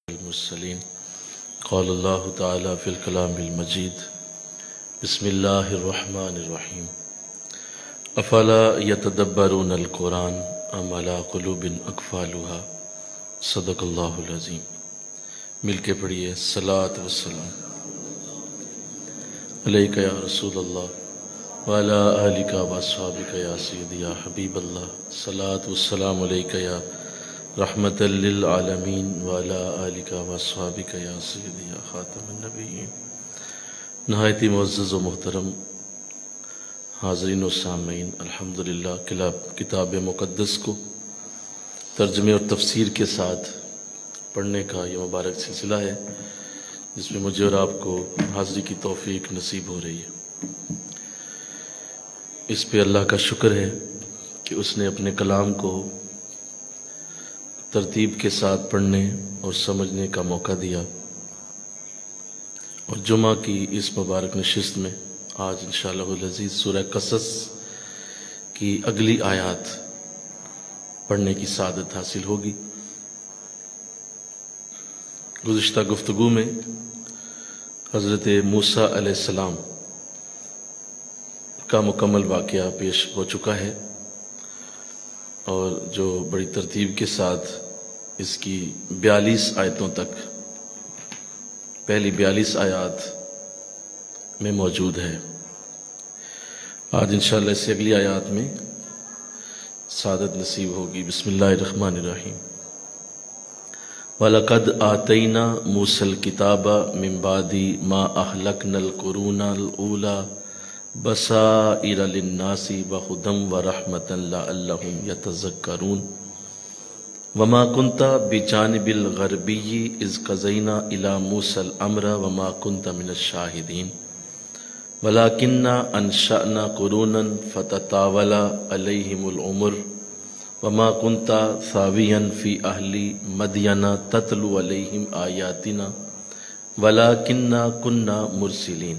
المرسلين قال الله تعالى في الكلام المجيد بسم الله الرحمن الرحيم افلا يتدبرون القرآن ام على قلوب اقفالها صدق اللہ العظیم۔ مل کے پڑھیے صلاۃ والسلام علیک یا رسول اللہ وعلی آلک واصحابک یا سیدی یا حبیب اللہ، صلاۃ والسلام علیک یا رحمت للعالمین وعلی آلک واصحابک یا سیدی یا خاتم النبیین۔ نہایت ہی معزز و محترم حاضرین و سامعین، الحمدللہ کتاب مقدس کو ترجمے اور تفسیر کے ساتھ پڑھنے کا یہ مبارک سلسلہ ہے جس میں مجھے اور آپ کو حاضری کی توفیق نصیب ہو رہی ہے۔ اس پہ اللہ کا شکر ہے کہ اس نے اپنے کلام کو ترتیب کے ساتھ پڑھنے اور سمجھنے کا موقع دیا، اور جمعہ کی اس مبارک نشست میں آج انشاءاللہ العزیز سورہ قصص کی اگلی آیات پڑھنے کی سعادت حاصل ہوگی۔ گزشتہ گفتگو میں حضرت موسیٰ علیہ السلام کا مکمل واقعہ پیش ہو چکا ہے، اور جو بڑی ترتیب کے ساتھ اس کی 42 آیتوں تک، پہلی 42 آیات میں موجود ہے۔ آج انشاءاللہ اس سے اگلی آیات میں سعادت نصیب ہوگی۔ بسم اللہ الرحمن الرحیم۔ وَلَقَدْ آتَيْنَا مُوسَى الْكِتَابَ مِنْ بَعْدِ مَا أَهْلَكْنَا الْقُرُونَ الْأُولَى بَصَائِرَ لِلنَّاسِ وَهُدًى وَرَحْمَةً لَعَلَّهُمْ يَتَذَكَّرُونَ وَمَا كُنْتَ بِجَانِبِ الْغَرْبِيِّ إِذْ قَضَيْنَا إِلَى مُوسَى الْأَمْرَ وَمَا كُنْتَ مِنَ الشَّاهِدِينَ وَلَكِنَّا أَنشَأْنَا قُرُونًا فَتَطَاوَلَ عَلَيْهِمُ الْعُمُرُ وَمَا كُنْتَ ثَاوِيًا فِي أَهْلِ مَدْيَنَ تَتْلُو عَلَيْهِمْ آيَاتِنَا وَلَكِنَّا كُنَّا مُرْسِلِينَ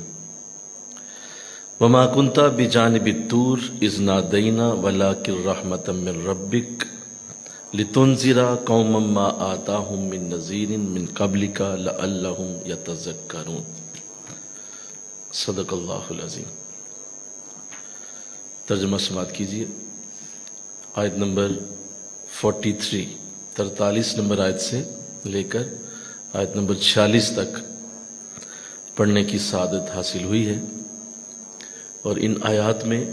وَمَا كُنْتَ بِجَانِبِ الطُّورِ إِذْ نَادَيْنَا وَلَكِنْ رَحْمَةً مِّن رَّبِّكَ لِتُنذِرَ قَوْمًا مَّا آتَاهُم مِّن نَّذِيرٍ مِّن قَبْلِكَ لَعَلَّهُمْ يَتَذَكَّرُونَ۔ صدق اللہ العظیم۔ ترجمہ سماعت کیجیے۔ آیت نمبر 43 نمبر آیت سے لے کر آیت نمبر 46 تک پڑھنے کی سعادت حاصل ہوئی ہے، اور ان آیات میں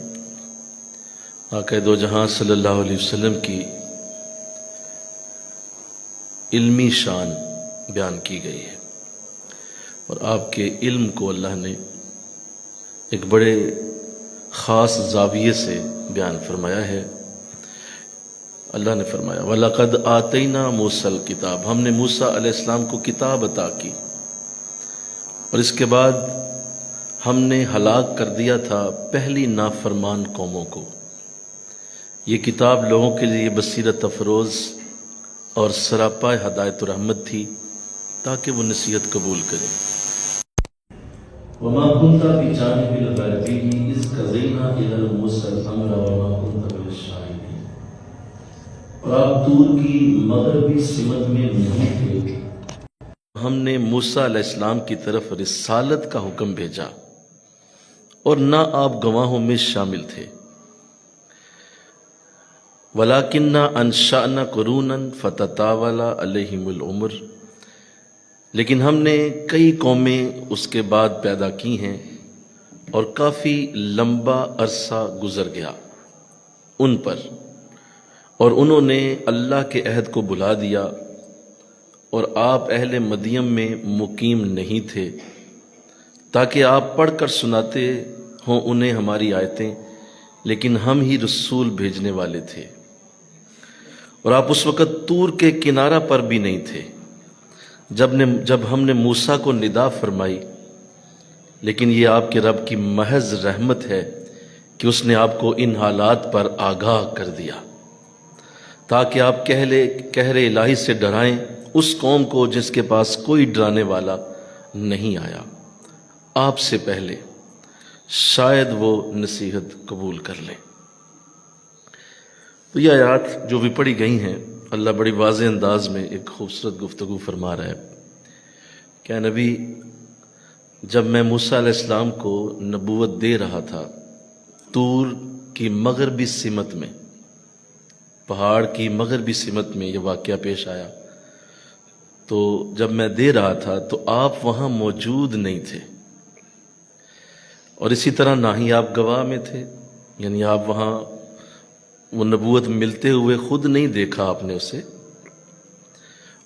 آقا دو جہاں صلی اللہ علیہ وسلم کی علمی شان بیان کی گئی ہے، اور آپ کے علم کو اللہ نے ایک بڑے خاص زاویے سے بیان فرمایا ہے۔ اللہ نے فرمایا وَلَقَدْ آتَيْنَا مُوسَى الْكِتَابَ، ہم نے موسیٰ علیہ السلام کو کتاب عطا کی، اور اس کے بعد ہم نے ہلاک کر دیا تھا پہلی نافرمان قوموں کو۔ یہ کتاب لوگوں کے لیے بصیرت افروز اور سراپا ہدایت و رحمت تھی تاکہ وہ نصیحت قبول کریں۔ وَمَا كُنْتَ بِجَانِبِ الْغَرْبِيِّ إِذْ قَضَيْنَا إِلَى مُوسَى الْأَمْرَ وَمَا كُنْتَ مِنَ الشَّاهِدِينَ، اور آپ طور کی مغربی سمت میں نہیں تھے، ہم نے موسیٰ علیہ السلام کی طرف رسالت کا حکم بھیجا، اور نہ آپ گواہوں میں شامل تھے۔ وَلَكِنَّا أَنشَأْنَا قُرُونًا فَتَطَاوَلَ عَلَيْهِمُ الْعُمُرُ، لیکن ہم نے کئی قومیں اس کے بعد پیدا کی ہیں، اور کافی لمبا عرصہ گزر گیا ان پر، اور انہوں نے اللہ کے عہد کو بھلا دیا، اور آپ اہل مدین میں مقیم نہیں تھے تاکہ آپ پڑھ کر سناتے ہوں انہیں ہماری آیتیں، لیکن ہم ہی رسول بھیجنے والے تھے، اور آپ اس وقت طور کے کنارہ پر بھی نہیں تھے جب ہم نے موسیٰ کو ندا فرمائی، لیکن یہ آپ کے رب کی محض رحمت ہے کہ اس نے آپ کو ان حالات پر آگاہ کر دیا تاکہ آپ قہر الہی سے ڈرائیں اس قوم کو جس کے پاس کوئی ڈرانے والا نہیں آیا آپ سے پہلے، شاید وہ نصیحت قبول کر لیں۔ تو یہ آیات جو بھی پڑھی گئی ہیں، اللہ بڑی واضح انداز میں ایک خوبصورت گفتگو فرما رہا ہے کہ نبی، جب میں موسیٰ علیہ السلام کو نبوت دے رہا تھا، طور کی مغربی سمت میں، پہاڑ کی مغربی سمت میں یہ واقعہ پیش آیا، تو جب میں دے رہا تھا تو آپ وہاں موجود نہیں تھے، اور اسی طرح نہ ہی آپ گواہ میں تھے، یعنی آپ وہاں وہ نبوت ملتے ہوئے خود نہیں دیکھا آپ نے اسے۔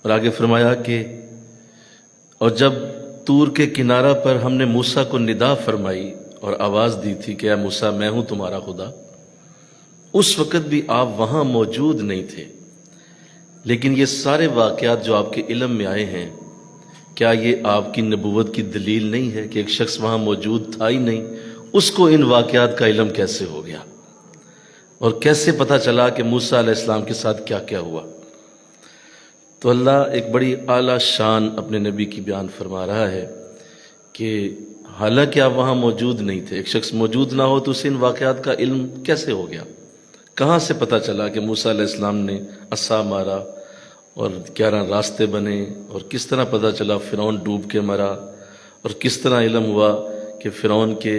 اور آگے فرمایا کہ اور جب طور کے کنارہ پر ہم نے موسیٰ کو ندا فرمائی اور آواز دی تھی کہ اے موسیٰ میں ہوں تمہارا خدا، اس وقت بھی آپ وہاں موجود نہیں تھے۔ لیکن یہ سارے واقعات جو آپ کے علم میں آئے ہیں، کیا یہ آپ کی نبوت کی دلیل نہیں ہے کہ ایک شخص وہاں موجود تھا ہی نہیں، اس کو ان واقعات کا علم کیسے ہو گیا، اور کیسے پتہ چلا کہ موسیٰ علیہ السلام کے ساتھ کیا کیا ہوا؟ تو اللہ ایک بڑی اعلیٰ شان اپنے نبی کی بیان فرما رہا ہے کہ حالانکہ آپ وہاں موجود نہیں تھے، ایک شخص موجود نہ ہو تو اسے ان واقعات کا علم کیسے ہو گیا؟ کہاں سے پتہ چلا کہ موسیٰ علیہ السلام نے عصا مارا اور 11 راستے بنے، اور کس طرح پتہ چلا فرعون ڈوب کے مرا، اور کس طرح علم ہوا کہ فرعون کے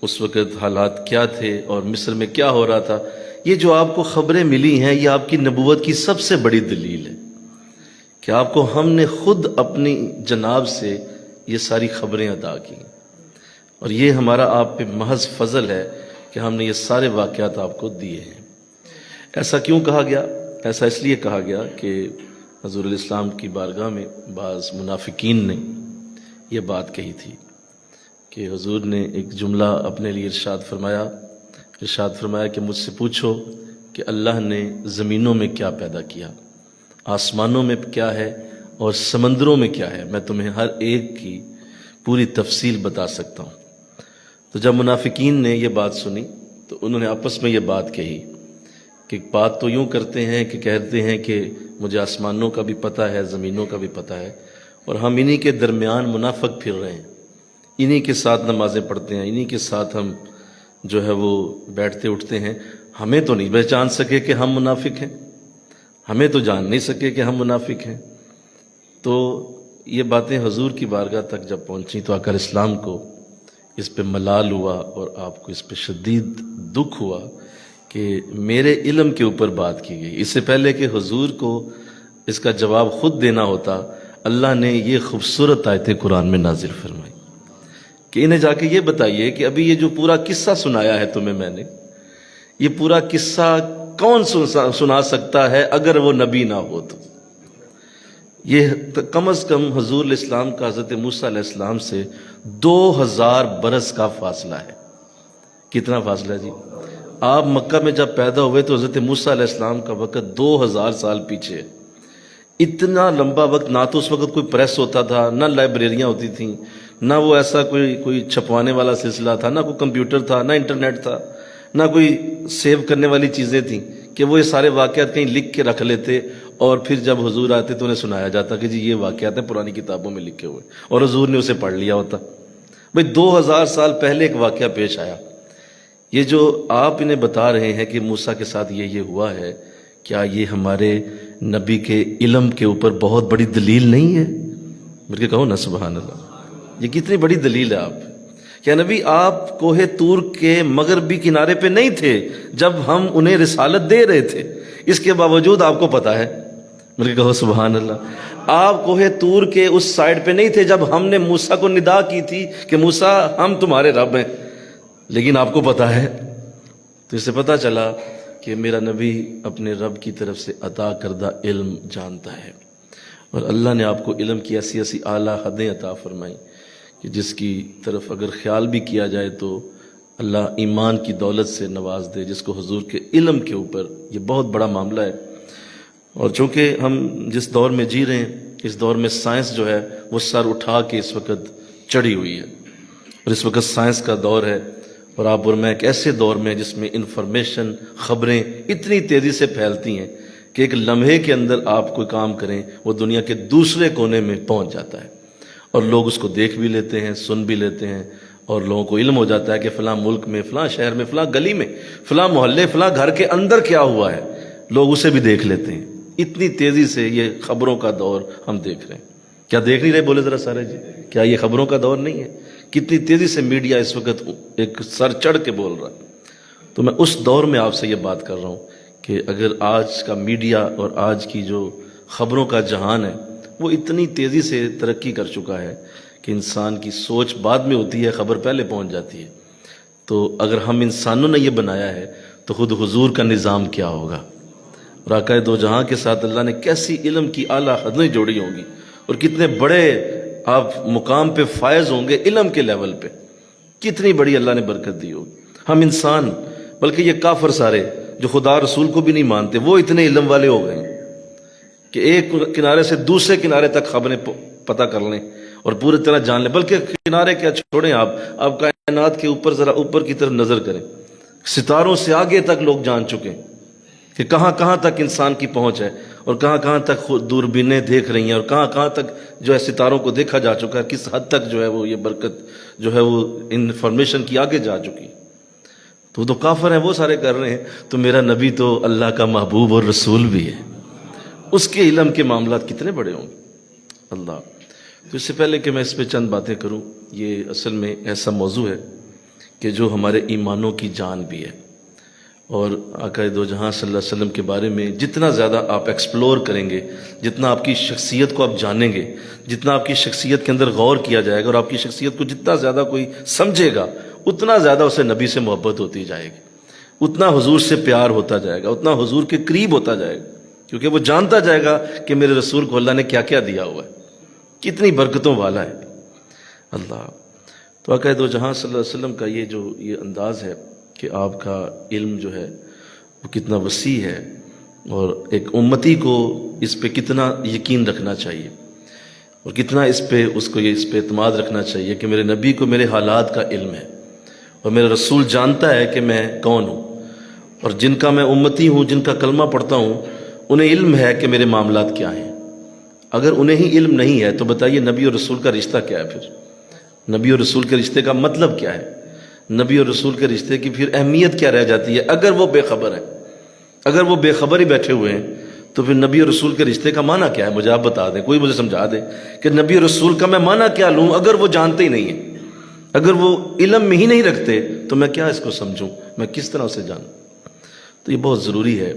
اس وقت حالات کیا تھے اور مصر میں کیا ہو رہا تھا؟ یہ جو آپ کو خبریں ملی ہیں، یہ آپ کی نبوت کی سب سے بڑی دلیل ہے کہ آپ کو ہم نے خود اپنی جناب سے یہ ساری خبریں عطا کی، اور یہ ہمارا آپ پہ محض فضل ہے کہ ہم نے یہ سارے واقعات آپ کو دیے ہیں۔ ایسا کیوں کہا گیا؟ ایسا اس لیے کہا گیا کہ حضور علیہ السلام کی بارگاہ میں بعض منافقین نے یہ بات کہی تھی کہ حضور نے ایک جملہ اپنے لیے ارشاد فرمایا کہ مجھ سے پوچھو کہ اللہ نے زمینوں میں کیا پیدا کیا، آسمانوں میں کیا ہے اور سمندروں میں کیا ہے، میں تمہیں ہر ایک کی پوری تفصیل بتا سکتا ہوں۔ تو جب منافقین نے یہ بات سنی تو انہوں نے آپس میں یہ بات کہی کہ بات تو یوں کرتے ہیں کہ کہتے ہیں کہ مجھے آسمانوں کا بھی پتہ ہے، زمینوں کا بھی پتہ ہے، اور ہم انہی کے درمیان منافق پھر رہے ہیں، انہی کے ساتھ نمازیں پڑھتے ہیں، انہی کے ساتھ ہم جو ہے وہ بیٹھتے اٹھتے ہیں، ہمیں تو نہیں پہچان سکے کہ ہم منافق ہیں، ہمیں تو جان نہیں سکے کہ ہم منافق ہیں۔ تو یہ باتیں حضور کی بارگاہ تک جب پہنچیں تو آقا اسلام کو اس پہ ملال ہوا اور آپ کو اس پہ شدید دکھ ہوا کہ میرے علم کے اوپر بات کی گئی۔ اس سے پہلے کہ حضور کو اس کا جواب خود دینا ہوتا، اللہ نے یہ خوبصورت آیتیں قرآن میں نازل فرمائی کہ انہیں جا کے یہ بتائیے کہ ابھی یہ جو پورا قصہ سنایا ہے تمہیں میں نے، یہ پورا قصہ کون سنا سکتا ہے اگر وہ نبی نہ ہو؟ تو یہ کم از کم حضور علیہ السلام کا حضرت موسیٰ علیہ السلام سے 2000 برس کا فاصلہ ہے۔ کتنا فاصلہ ہے جی؟ آپ مکہ میں جب پیدا ہوئے تو حضرت موسیٰ علیہ السلام کا وقت 2000 سال پیچھے ہے۔ اتنا لمبا وقت، نہ تو اس وقت کوئی پریس ہوتا تھا، نہ لائبریریاں ہوتی تھیں، نہ وہ ایسا کوئی چھپوانے والا سلسلہ تھا، نہ کوئی کمپیوٹر تھا، نہ انٹرنیٹ تھا، نہ کوئی سیو کرنے والی چیزیں تھیں کہ وہ یہ سارے واقعات کہیں لکھ کے رکھ لیتے اور پھر جب حضور آتے تو انہیں سنایا جاتا کہ جی یہ واقعات ہیں پرانی کتابوں میں لکھے ہوئے، اور حضور نے اسے پڑھ لیا ہوتا۔ بھئی 2000 سال پہلے ایک واقعہ پیش آیا۔ یہ جو آپ انہیں بتا رہے ہیں کہ موسیٰ کے ساتھ یہ ہوا ہے، کیا یہ ہمارے نبی کے علم کے اوپر بہت بڑی دلیل نہیں ہے؟ بلکہ کہو نا سبحان اللہ، یہ کتنی بڑی دلیل ہے آپ کیا نبی آپ کوہ طور کے مغربی کنارے پہ نہیں تھے جب ہم انہیں رسالت دے رہے تھے، اس کے باوجود آپ کو پتا ہے، بلکہ کہو سبحان اللہ، آپ کوہ طور کے اس سائڈ پہ نہیں تھے جب ہم نے موسیٰ کو ندا کی تھی کہ موسیٰ ہم تمہارے رب ہیں، لیکن آپ کو پتا ہے۔ تو اس سے پتا چلا کہ میرا نبی اپنے رب کی طرف سے عطا کردہ علم جانتا ہے، اور اللہ نے آپ کو علم کی ایسی ایسی اعلیٰ حدیں عطا فرمائی کہ جس کی طرف اگر خیال بھی کیا جائے تو اللہ ایمان کی دولت سے نواز دے، جس کو حضور کے علم کے اوپر یہ بہت بڑا معاملہ ہے۔ اور چونکہ ہم جس دور میں جی رہے ہیں، اس دور میں سائنس جو ہے وہ سر اٹھا کے اس وقت چڑھی ہوئی ہے، اور اس وقت سائنس کا دور ہے، اور آپ اور میں ایک ایسے دور میں جس میں انفارمیشن، خبریں اتنی تیزی سے پھیلتی ہیں کہ ایک لمحے کے اندر آپ کوئی کام کریں وہ دنیا کے دوسرے کونے میں پہنچ جاتا ہے، اور لوگ اس کو دیکھ بھی لیتے ہیں، سن بھی لیتے ہیں، اور لوگوں کو علم ہو جاتا ہے کہ فلاں ملک میں، فلاں شہر میں، فلاں گلی میں، فلاں محلے، فلاں گھر کے اندر کیا ہوا ہے، لوگ اسے بھی دیکھ لیتے ہیں۔ اتنی تیزی سے یہ خبروں کا دور ہم دیکھ رہے ہیں. کیا دیکھ نہیں رہے؟ بولے ذرا سارے جی، کیا یہ خبروں کا دور نہیں ہے؟ کتنی تیزی سے میڈیا اس وقت ایک سر چڑھ کے بول رہا ہے. تو میں اس دور میں آپ سے یہ بات کر رہا ہوں کہ اگر آج کا میڈیا اور آج کی جو خبروں کا جہان ہے وہ اتنی تیزی سے ترقی کر چکا ہے کہ انسان کی سوچ بعد میں ہوتی ہے، خبر پہلے پہنچ جاتی ہے. تو اگر ہم انسانوں نے یہ بنایا ہے تو خود حضور کا نظام کیا ہوگا؟ اور آقا دو جہاں کے ساتھ اللہ نے کیسی علم کی اعلیٰ حدیں جوڑی ہوں گی، اور کتنے بڑے آپ مقام پہ فائز ہوں گے علم کے لیول پہ، کتنی بڑی اللہ نے برکت دی ہوگی. ہم انسان، بلکہ یہ کافر سارے جو خدا رسول کو بھی نہیں مانتے، وہ اتنے علم والے ہو گئے ہیں کہ ایک کنارے سے دوسرے کنارے تک خبریں پتہ کر لیں اور پوری طرح جان لیں. بلکہ کنارے کیا چھوڑیں، آپ کائنات کے اوپر ذرا اوپر کی طرف نظر کریں، ستاروں سے آگے تک لوگ جان چکے ہیں کہ کہاں کہاں تک انسان کی پہنچ ہے، اور کہاں کہاں تک دوربینیں دیکھ رہی ہیں، اور کہاں کہاں تک جو ہے ستاروں کو دیکھا جا چکا ہے، کس حد تک جو ہے وہ یہ برکت جو ہے وہ انفارمیشن کی آگے جا چکی. تو کافر ہیں، وہ سارے کر رہے ہیں. تو میرا نبی تو اللہ کا محبوب اور رسول بھی ہے، اس کے علم کے معاملات کتنے بڑے ہوں گے اللہ. تو اس سے پہلے کہ میں اس پہ چند باتیں کروں، یہ اصل میں ایسا موضوع ہے کہ جو ہمارے ایمانوں کی جان بھی ہے. اور آقا دو جہاں صلی اللہ علیہ وسلم کے بارے میں جتنا زیادہ آپ ایکسپلور کریں گے، جتنا آپ کی شخصیت کو آپ جانیں گے، جتنا آپ کی شخصیت کے اندر غور کیا جائے گا، اور آپ کی شخصیت کو جتنا زیادہ کوئی سمجھے گا، اتنا زیادہ اسے نبی سے محبت ہوتی جائے گی، اتنا حضور سے پیار ہوتا جائے گا، اتنا حضور کے قریب ہوتا جائے گا، کیونکہ وہ جانتا جائے گا کہ میرے رسول کو اللہ نے کیا کیا دیا ہوا ہے، کتنی برکتوں والا ہے اللہ. تو آقا دو جہاں صلی اللہ علیہ وسلم کا یہ انداز ہے کہ آپ کا علم جو ہے وہ کتنا وسیع ہے، اور ایک امتی کو اس پہ کتنا یقین رکھنا چاہیے، اور کتنا اس پہ اعتماد رکھنا چاہیے کہ میرے نبی کو میرے حالات کا علم ہے، اور میرا رسول جانتا ہے کہ میں کون ہوں، اور جن کا میں امتی ہوں، جن کا کلمہ پڑھتا ہوں، انہیں علم ہے کہ میرے معاملات کیا ہیں. اگر انہیں ہی علم نہیں ہے تو بتائیے نبی اور رسول کا رشتہ کیا ہے؟ پھر نبی اور رسول کے رشتے کا مطلب کیا ہے؟ نبی اور رسول کے رشتے کی پھر اہمیت کیا رہ جاتی ہے اگر وہ بے خبر ہیں؟ اگر وہ بے خبر ہی بیٹھے ہوئے ہیں تو پھر نبی اور رسول کے رشتے کا معنی کیا ہے؟ مجھے آپ بتا دیں، کوئی مجھے سمجھا دے کہ نبی اور رسول کا میں معنی کیا لوں اگر وہ جانتے ہی نہیں ہیں، اگر وہ علم میں ہی نہیں رکھتے تو میں کیا اس کو سمجھوں، میں کس طرح اسے جانوں؟ تو یہ بہت ضروری ہے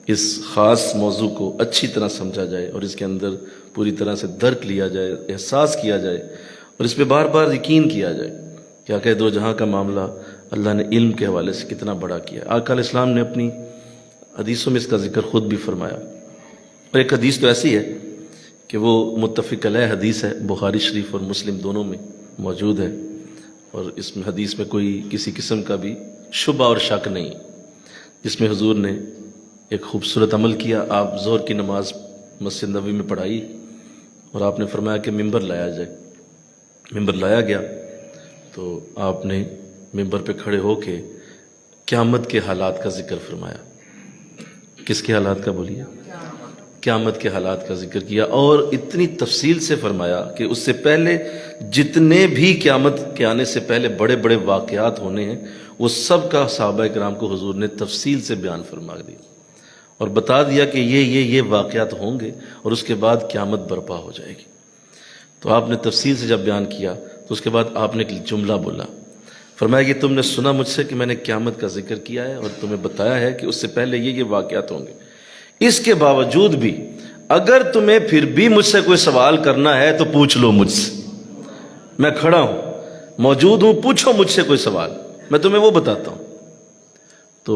اس خاص موضوع کو اچھی طرح سمجھا جائے، اور اس کے اندر پوری طرح سے درک لیا جائے، احساس کیا جائے، اور اس پہ بار بار یقین کیا جائے کہ آقا دو جہاں کا معاملہ اللہ نے علم کے حوالے سے کتنا بڑا کیا. آقا علیہ السلام نے اپنی حدیثوں میں اس کا ذکر خود بھی فرمایا، اور ایک حدیث تو ایسی ہے کہ وہ متفق علیہ حدیث ہے، بخاری شریف اور مسلم دونوں میں موجود ہے، اور اس میں حدیث میں کوئی کسی قسم کا بھی شبہ اور شک نہیں، جس میں حضور نے ایک خوبصورت عمل کیا. آپ ظہر کی نماز مسجد نبوی میں پڑھائی، اور آپ نے فرمایا کہ ممبر لایا جائے. ممبر لایا گیا تو آپ نے ممبر پہ کھڑے ہو کے قیامت کے حالات کا ذکر فرمایا. کس کے حالات کا بولیے؟ قیامت کے حالات کا ذکر کیا، اور اتنی تفصیل سے فرمایا کہ اس سے پہلے جتنے بھی قیامت کے آنے سے پہلے بڑے بڑے واقعات ہونے ہیں وہ سب کا صحابہ کرام کو حضور نے تفصیل سے بیان فرما دیا، اور بتا دیا کہ یہ واقعات ہوں گے، اور اس کے بعد قیامت برپا ہو جائے گی. تو آپ نے تفصیل سے جب بیان کیا تو اس کے بعد آپ نے ایک جملہ بولا، فرمایا کہ تم نے سنا مجھ سے کہ میں نے قیامت کا ذکر کیا ہے، اور تمہیں بتایا ہے کہ اس سے پہلے یہ واقعات ہوں گے. اس کے باوجود بھی اگر تمہیں پھر بھی مجھ سے کوئی سوال کرنا ہے تو پوچھ لو مجھ سے، میں کھڑا ہوں، موجود ہوں، پوچھو مجھ سے کوئی سوال، میں تمہیں وہ بتاتا ہوں. تو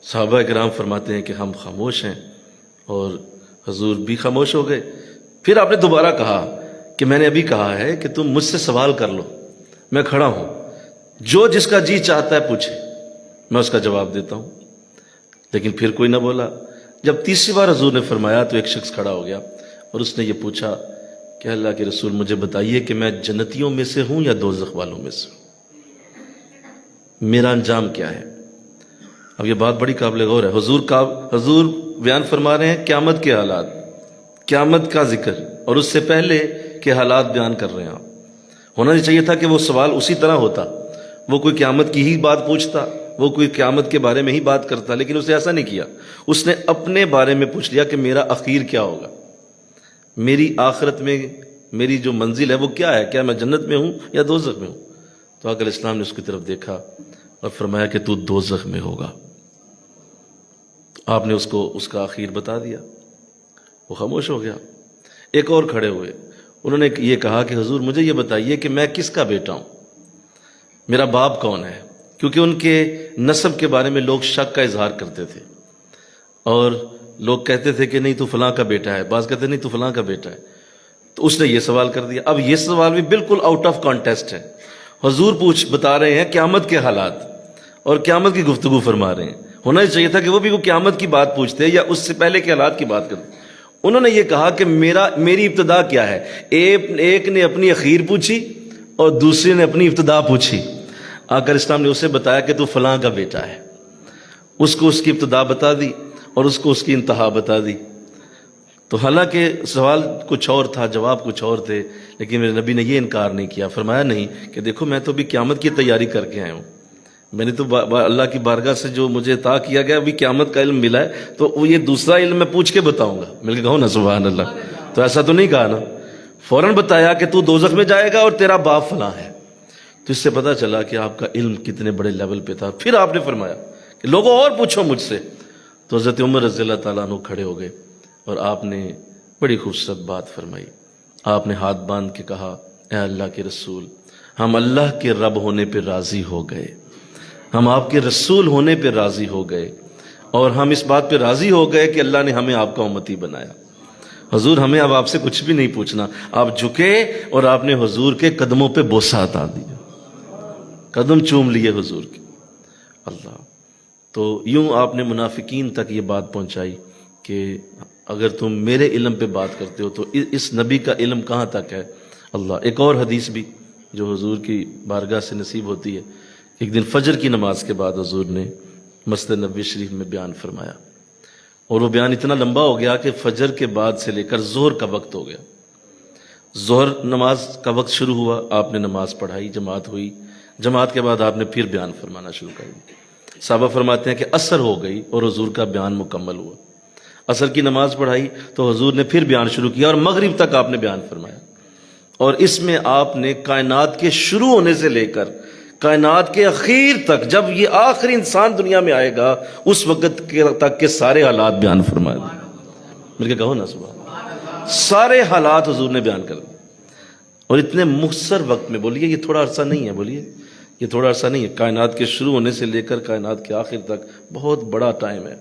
صحابہ کرام فرماتے ہیں کہ ہم خاموش ہیں، اور حضور بھی خاموش ہو گئے. پھر آپ نے دوبارہ کہا کہ میں نے ابھی کہا ہے کہ تم مجھ سے سوال کر لو، میں کھڑا ہوں، جو جس کا جی چاہتا ہے پوچھے، میں اس کا جواب دیتا ہوں. لیکن پھر کوئی نہ بولا. جب تیسری بار حضور نے فرمایا تو ایک شخص کھڑا ہو گیا، اور اس نے یہ پوچھا کہ اللہ کے رسول مجھے بتائیے کہ میں جنتیوں میں سے ہوں یا دوزخ والوں میں سے ہوں، میرا انجام کیا ہے؟ اب یہ بات بڑی قابل غور ہے. حضور بیان فرما رہے ہیں قیامت کے حالات، قیامت کا ذکر، اور اس سے پہلے کے حالات بیان کر رہے ہیں. آپ ہونا نہیں چاہیے تھا کہ وہ سوال اسی طرح ہوتا، وہ کوئی قیامت کی ہی بات پوچھتا وہ کوئی قیامت کے بارے میں ہی بات کرتا، لیکن اسے ایسا نہیں کیا، اس نے اپنے بارے میں پوچھ لیا کہ میرا اخیر کیا ہوگا، میری آخرت میں میری جو منزل ہے وہ کیا ہے، کیا میں جنت میں ہوں یا دوزخ میں ہوں؟ تو آقا علیہ السلام نے اس کی طرف دیکھا اور فرمایا کہ تو دوزخ میں ہوگا۔ آپ نے اس کو اس کا اخیر بتا دیا، وہ خاموش ہو گیا۔ ایک اور کھڑے ہوئے، انہوں نے یہ کہا کہ حضور مجھے یہ بتائیے کہ میں کس کا بیٹا ہوں، میرا باپ کون ہے؟ کیونکہ ان کے نسب کے بارے میں لوگ شک کا اظہار کرتے تھے، اور لوگ کہتے تھے کہ نہیں تو فلاں کا بیٹا ہے، بعض کہتے نہیں تو فلاں کا بیٹا ہے۔ تو اس نے یہ سوال کر دیا۔ اب یہ سوال بھی بالکل آؤٹ آف کانٹیسٹ ہے، حضور بتا رہے ہیں قیامت کے حالات اور قیامت کی گفتگو فرما رہے ہیں، ہونا ہی چاہیے تھا کہ وہ بھی وہ قیامت کی بات پوچھتے یا اس سے پہلے کے حالات کی بات کرتے۔ انہوں نے یہ کہا کہ میری ابتدا کیا ہے؟ ایک نے اپنی اخیر پوچھی اور دوسرے نے اپنی ابتدا پوچھی۔ آقا اسلام نے اسے بتایا کہ تو فلاں کا بیٹا ہے، اس کو اس کی ابتدا بتا دی اور اس کو اس کی انتہا بتا دی۔ تو حالانکہ سوال کچھ اور تھا، جواب کچھ اور تھے، لیکن میرے نبی نے یہ انکار نہیں کیا، فرمایا نہیں کہ دیکھو میں تو ابھی قیامت کی تیاری کر کے آیا ہوں، میں نے تو اللہ کی بارگاہ سے جو مجھے عطا کیا گیا ابھی قیامت کا علم ملا ہے، تو وہ یہ دوسرا علم میں پوچھ کے بتاؤں گا۔ مل کے کہو نا سبحان اللہ۔ تو ایسا تو نہیں کہا نا، فوراً بتایا کہ تو دوزخ میں جائے گا اور تیرا باپ فلاں ہے۔ تو اس سے پتہ چلا کہ آپ کا علم کتنے بڑے لیول پہ تھا۔ پھر آپ نے فرمایا کہ لوگوں اور پوچھو مجھ سے۔ تو حضرت عمر رضی اللہ تعالیٰ عنہ کھڑے ہو گئے اور آپ نے بڑی خوبصورت بات فرمائی۔ آپ نے ہاتھ باندھ کے کہا، اے اللہ کے رسول، ہم اللہ کے رب ہونے پہ راضی ہو گئے، ہم آپ کے رسول ہونے پہ راضی ہو گئے، اور ہم اس بات پہ راضی ہو گئے کہ اللہ نے ہمیں آپ کا امتی بنایا۔ حضور ہمیں اب آپ سے کچھ بھی نہیں پوچھنا۔ آپ جھکے اور آپ نے حضور کے قدموں پہ بوسہ عطا دیا، قدم چوم لیے حضور کے۔ اللہ، تو یوں آپ نے منافقین تک یہ بات پہنچائی کہ اگر تم میرے علم پہ بات کرتے ہو تو اس نبی کا علم کہاں تک ہے۔ اللہ، ایک اور حدیث بھی جو حضور کی بارگاہ سے نصیب ہوتی ہے، ایک دن فجر کی نماز کے بعد حضور نے مسجد نبوی شریف میں بیان فرمایا، اور وہ بیان اتنا لمبا ہو گیا کہ فجر کے بعد سے لے کر ظہر کا وقت ہو گیا۔ ظہر نماز کا وقت شروع ہوا، آپ نے نماز پڑھائی، جماعت ہوئی، جماعت کے بعد آپ نے پھر بیان فرمانا شروع کر دیا۔ صحابہ فرماتے ہیں کہ عصر ہو گئی اور حضور کا بیان مکمل ہوا۔ عصر کی نماز پڑھائی تو حضور نے پھر بیان شروع کیا، اور مغرب تک آپ نے بیان فرمایا، اور اس میں آپ نے کائنات کے شروع ہونے سے لے کر کائنات کے اخیر تک، جب یہ آخری انسان دنیا میں آئے گا اس وقت تک کے سارے حالات بیان فرما دیے۔ مل کے کہو نا سبحان، سارے حالات حضور نے بیان کر دیے، اور اتنے مختصر وقت میں۔ بولیے یہ تھوڑا عرصہ نہیں ہے، بولیے یہ تھوڑا عرصہ نہیں ہے، کائنات کے شروع ہونے سے لے کر کائنات کے آخر تک بہت بڑا ٹائم ہے،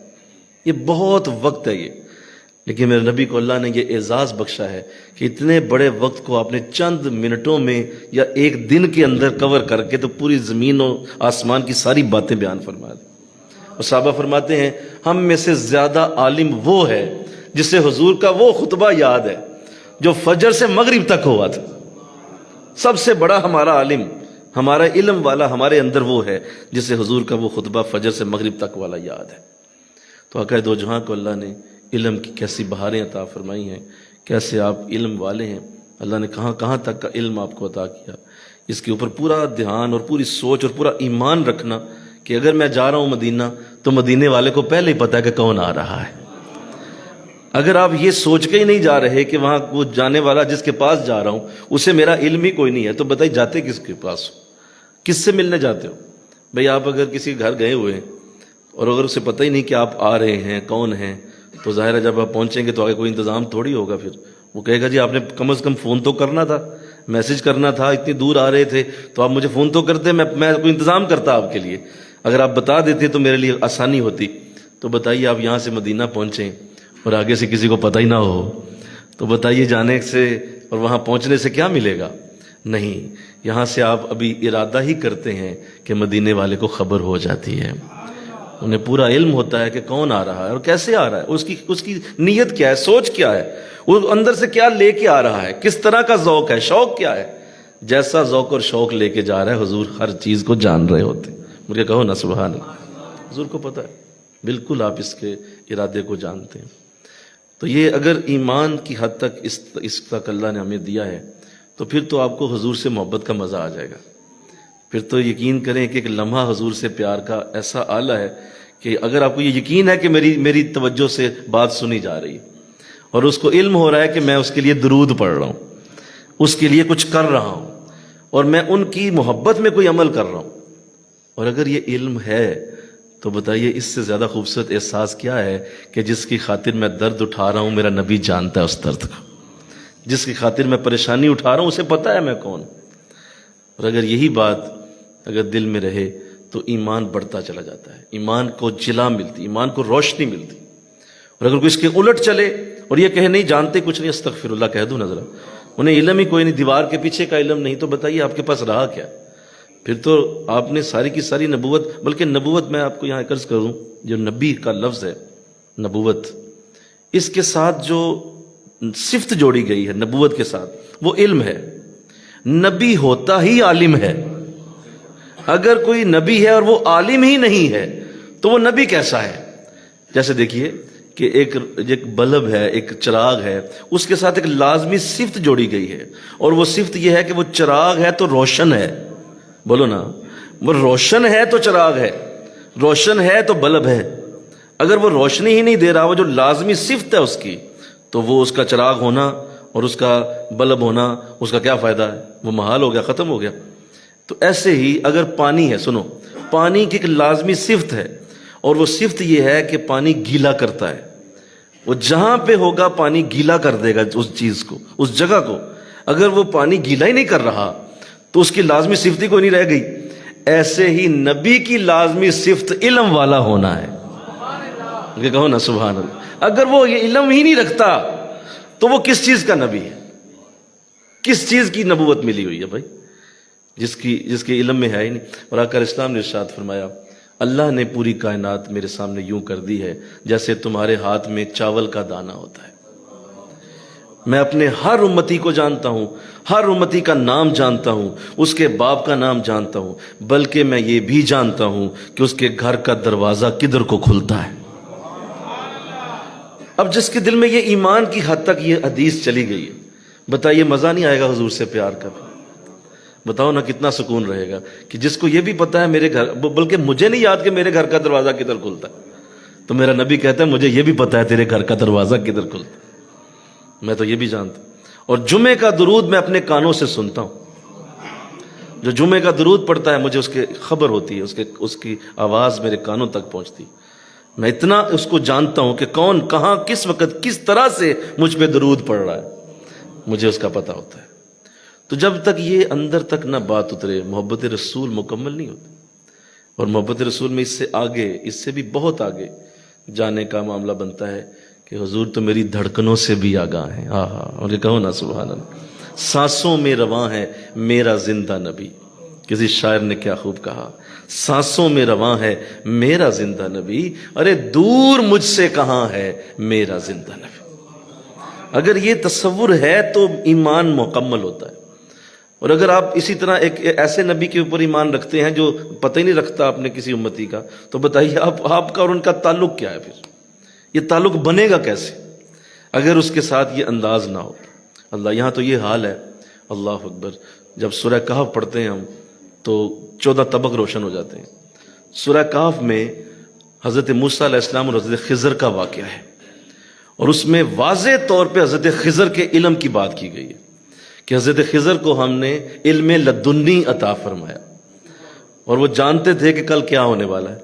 یہ بہت وقت ہے یہ۔ لیکن میرے نبی کو اللہ نے یہ اعزاز بخشا ہے کہ اتنے بڑے وقت کو آپ نے چند منٹوں میں یا ایک دن کے اندر کور کر کے تو پوری زمین و آسمان کی ساری باتیں بیان فرما دی۔ اور صحابہ فرماتے ہیں ہم میں سے زیادہ عالم وہ ہے جسے حضور کا وہ خطبہ یاد ہے جو فجر سے مغرب تک ہوا تھا۔ سب سے بڑا ہمارا عالم، ہمارا علم والا ہمارے اندر وہ ہے جسے حضور کا وہ خطبہ فجر سے مغرب تک والا یاد ہے۔ تو آقا دو جہاں کو اللہ نے علم کی کیسی بہاریں عطا فرمائی ہیں، کیسے آپ علم والے ہیں، اللہ نے کہاں کہاں تک کا علم آپ کو عطا کیا۔ اس کے اوپر پورا دھیان اور پوری سوچ اور پورا ایمان رکھنا کہ اگر میں جا رہا ہوں مدینہ تو مدینے والے کو پہلے ہی پتا ہے کہ کون آ رہا ہے۔ اگر آپ یہ سوچ کے ہی نہیں جا رہے کہ وہاں وہ جانے والا جس کے پاس جا رہا ہوں اسے میرا علم ہی کوئی نہیں ہے، تو بتائیے جاتے کس کے پاس ہو، کس سے ملنے جاتے ہو؟ بھئی آپ اگر کسی گھر گئے ہوئے ہیں اور اگر اسے پتہ ہی نہیں کہ آپ آ رہے ہیں کون ہیں، تو ظاہر ہے جب آپ پہنچیں گے تو آگے کوئی انتظام تھوڑی ہوگا۔ پھر وہ کہے گا جی آپ نے کم از کم فون تو کرنا تھا، میسج کرنا تھا، اتنی دور آ رہے تھے تو آپ مجھے فون تو کرتے، میں کوئی انتظام کرتا آپ کے لیے، اگر آپ بتا دیتے تو میرے لیے آسانی ہوتی۔ تو بتائیے آپ یہاں سے مدینہ پہنچیں اور آگے سے کسی کو پتہ ہی نہ ہو، تو بتائیے جانے سے اور وہاں پہنچنے سے کیا ملے گا؟ نہیں، یہاں سے آپ ابھی ارادہ ہی کرتے ہیں کہ مدینے والے کو خبر ہو جاتی ہے، انہیں پورا علم ہوتا ہے کہ کون آ رہا ہے اور کیسے آ رہا ہے، اس کی نیت کیا ہے، سوچ کیا ہے، وہ اندر سے کیا لے کے آ رہا ہے، کس طرح کا ذوق ہے، شوق کیا ہے۔ جیسا ذوق اور شوق لے کے جا رہا ہے حضور ہر چیز کو جان رہے ہوتے۔ مجھے کہو نا سبحان اللہ، حضور کو پتہ ہے، بالکل آپ اس کے ارادے کو جانتے ہیں۔ تو یہ اگر ایمان کی حد تک اس تک اللہ نے ہمیں دیا ہے تو پھر تو آپ کو حضور سے محبت کا مزہ آ جائے گا۔ پھر تو یقین کریں کہ ایک لمحہ حضور سے پیار کا ایسا آلہ ہے کہ اگر آپ کو یہ یقین ہے کہ میری توجہ سے بات سنی جا رہی ہے اور اس کو علم ہو رہا ہے کہ میں اس کے لیے درود پڑھ رہا ہوں، اس کے لیے کچھ کر رہا ہوں، اور میں ان کی محبت میں کوئی عمل کر رہا ہوں، اور اگر یہ علم ہے تو بتائیے اس سے زیادہ خوبصورت احساس کیا ہے کہ جس کی خاطر میں درد اٹھا رہا ہوں میرا نبی جانتا ہے اس درد کو، جس کی خاطر میں پریشانی اٹھا رہا ہوں اسے پتہ ہے میں کون. اور اگر یہی بات اگر دل میں رہے تو ایمان بڑھتا چلا جاتا ہے، ایمان کو جلا ملتی، ایمان کو روشنی ملتی. اور اگر کوئی اس کے الٹ چلے اور یہ کہے نہیں جانتے کچھ نہیں، استغفر اللہ کہہ دوں نظر، انہیں علم ہی کوئی نہیں، دیوار کے پیچھے کا علم نہیں، تو بتائیے آپ کے پاس رہا کیا؟ پھر تو آپ نے ساری کی ساری نبوت، بلکہ نبوت میں آپ کو یہاں عرض کروں، جو نبی کا لفظ ہے نبوت، اس کے ساتھ جو صفت جوڑی گئی ہے نبوت کے ساتھ وہ علم ہے. نبی ہوتا ہی عالم ہے. اگر کوئی نبی ہے اور وہ عالم ہی نہیں ہے تو وہ نبی کیسا ہے؟ جیسے دیکھیے کہ ایک بلب ہے، ایک چراغ ہے، اس کے ساتھ ایک لازمی صفت جوڑی گئی ہے، اور وہ صفت یہ ہے کہ وہ چراغ ہے تو روشن ہے. بولو نا، وہ روشن ہے تو چراغ ہے، روشن ہے تو بلب ہے. اگر وہ روشنی ہی نہیں دے رہا، وہ جو لازمی صفت ہے اس کی، تو وہ اس کا چراغ ہونا اور اس کا بلب ہونا، اس کا کیا فائدہ ہے؟ وہ محال ہو گیا، ختم ہو گیا. تو ایسے ہی اگر پانی ہے، سنو، پانی کی ایک لازمی صفت ہے، اور وہ صفت یہ ہے کہ پانی گیلا کرتا ہے. وہ جہاں پہ ہوگا پانی گیلا کر دے گا اس چیز کو، اس جگہ کو. اگر وہ پانی گیلا ہی نہیں کر رہا تو اس کی لازمی صفت ہی کوئی نہیں رہ گئی. ایسے ہی نبی کی لازمی صفت علم والا ہونا ہے. یہ کہو نا سبحان اللہ. اگر وہ یہ علم ہی نہیں رکھتا تو وہ کس چیز کا نبی ہے؟ کس چیز کی نبوت ملی ہوئی ہے بھائی، جس کے علم میں ہے ہی نہیں. اور آقا اسلام نے ارشاد فرمایا، اللہ نے پوری کائنات میرے سامنے یوں کر دی ہے جیسے تمہارے ہاتھ میں چاول کا دانہ ہوتا ہے. میں اپنے ہر امتی کو جانتا ہوں، ہر امتی کا نام جانتا ہوں، اس کے باپ کا نام جانتا ہوں، بلکہ میں یہ بھی جانتا ہوں کہ اس کے گھر کا دروازہ کدھر کو کھلتا ہے. اب جس کے دل میں یہ ایمان کی حد تک یہ حدیث چلی گئی ہے، بتائیے مزہ نہیں آئے گا حضور سے پیار کا؟ بتاؤ نا کتنا سکون رہے گا کہ جس کو یہ بھی پتا ہے میرے گھر، بلکہ مجھے نہیں یاد کہ میرے گھر کا دروازہ کدھر کھلتا ہے، تو میرا نبی کہتا ہے مجھے یہ بھی پتا ہے تیرے گھر کا دروازہ کدھر کھلتا ہے. میں تو یہ بھی جانتا ہوں. اور جمعے کا درود میں اپنے کانوں سے سنتا ہوں. جو جمعے کا درود پڑھتا ہے مجھے اس کی خبر ہوتی ہے، اس کی آواز میرے کانوں تک پہنچتی. میں اتنا اس کو جانتا ہوں کہ کون کہاں کس وقت کس طرح سے مجھ پہ درود پڑھ رہا ہے، مجھے اس کا پتہ ہوتا ہے. تو جب تک یہ اندر تک نہ بات اترے محبت رسول مکمل نہیں ہوتی. اور محبت رسول میں اس سے آگے، اس سے بھی بہت آگے جانے کا معاملہ بنتا ہے کہ حضور تو میری دھڑکنوں سے بھی آگاہ ہیں. اور یہ کہو نا سبحان اللہ. سانسوں میں رواں ہے میرا زندہ نبی. کسی شاعر نے کیا خوب کہا، سانسوں میں رواں ہے میرا زندہ نبی، ارے دور مجھ سے کہاں ہے میرا زندہ نبی. اگر یہ تصور ہے تو ایمان مکمل ہوتا ہے. اور اگر آپ اسی طرح ایک ایسے نبی کے اوپر ایمان رکھتے ہیں جو پتہ ہی نہیں رکھتا اپنے کسی امتی کا، تو بتائیے آپ کا اور ان کا تعلق کیا ہے؟ پھر یہ تعلق بنے گا کیسے اگر اس کے ساتھ یہ انداز نہ ہو؟ اللہ، یہاں تو یہ حال ہے. اللہ اکبر. جب سورہ کہف پڑھتے ہیں ہم تو 14 طبق روشن ہو جاتے ہیں. سورہ کہف میں حضرت موسیٰ علیہ السلام اور حضرت خضر کا واقعہ ہے، اور اس میں واضح طور پہ حضرت خضر کے علم کی بات کی گئی ہے کہ حضرت خضر کو ہم نے علم لدنی عطا فرمایا، اور وہ جانتے تھے کہ کل کیا ہونے والا ہے،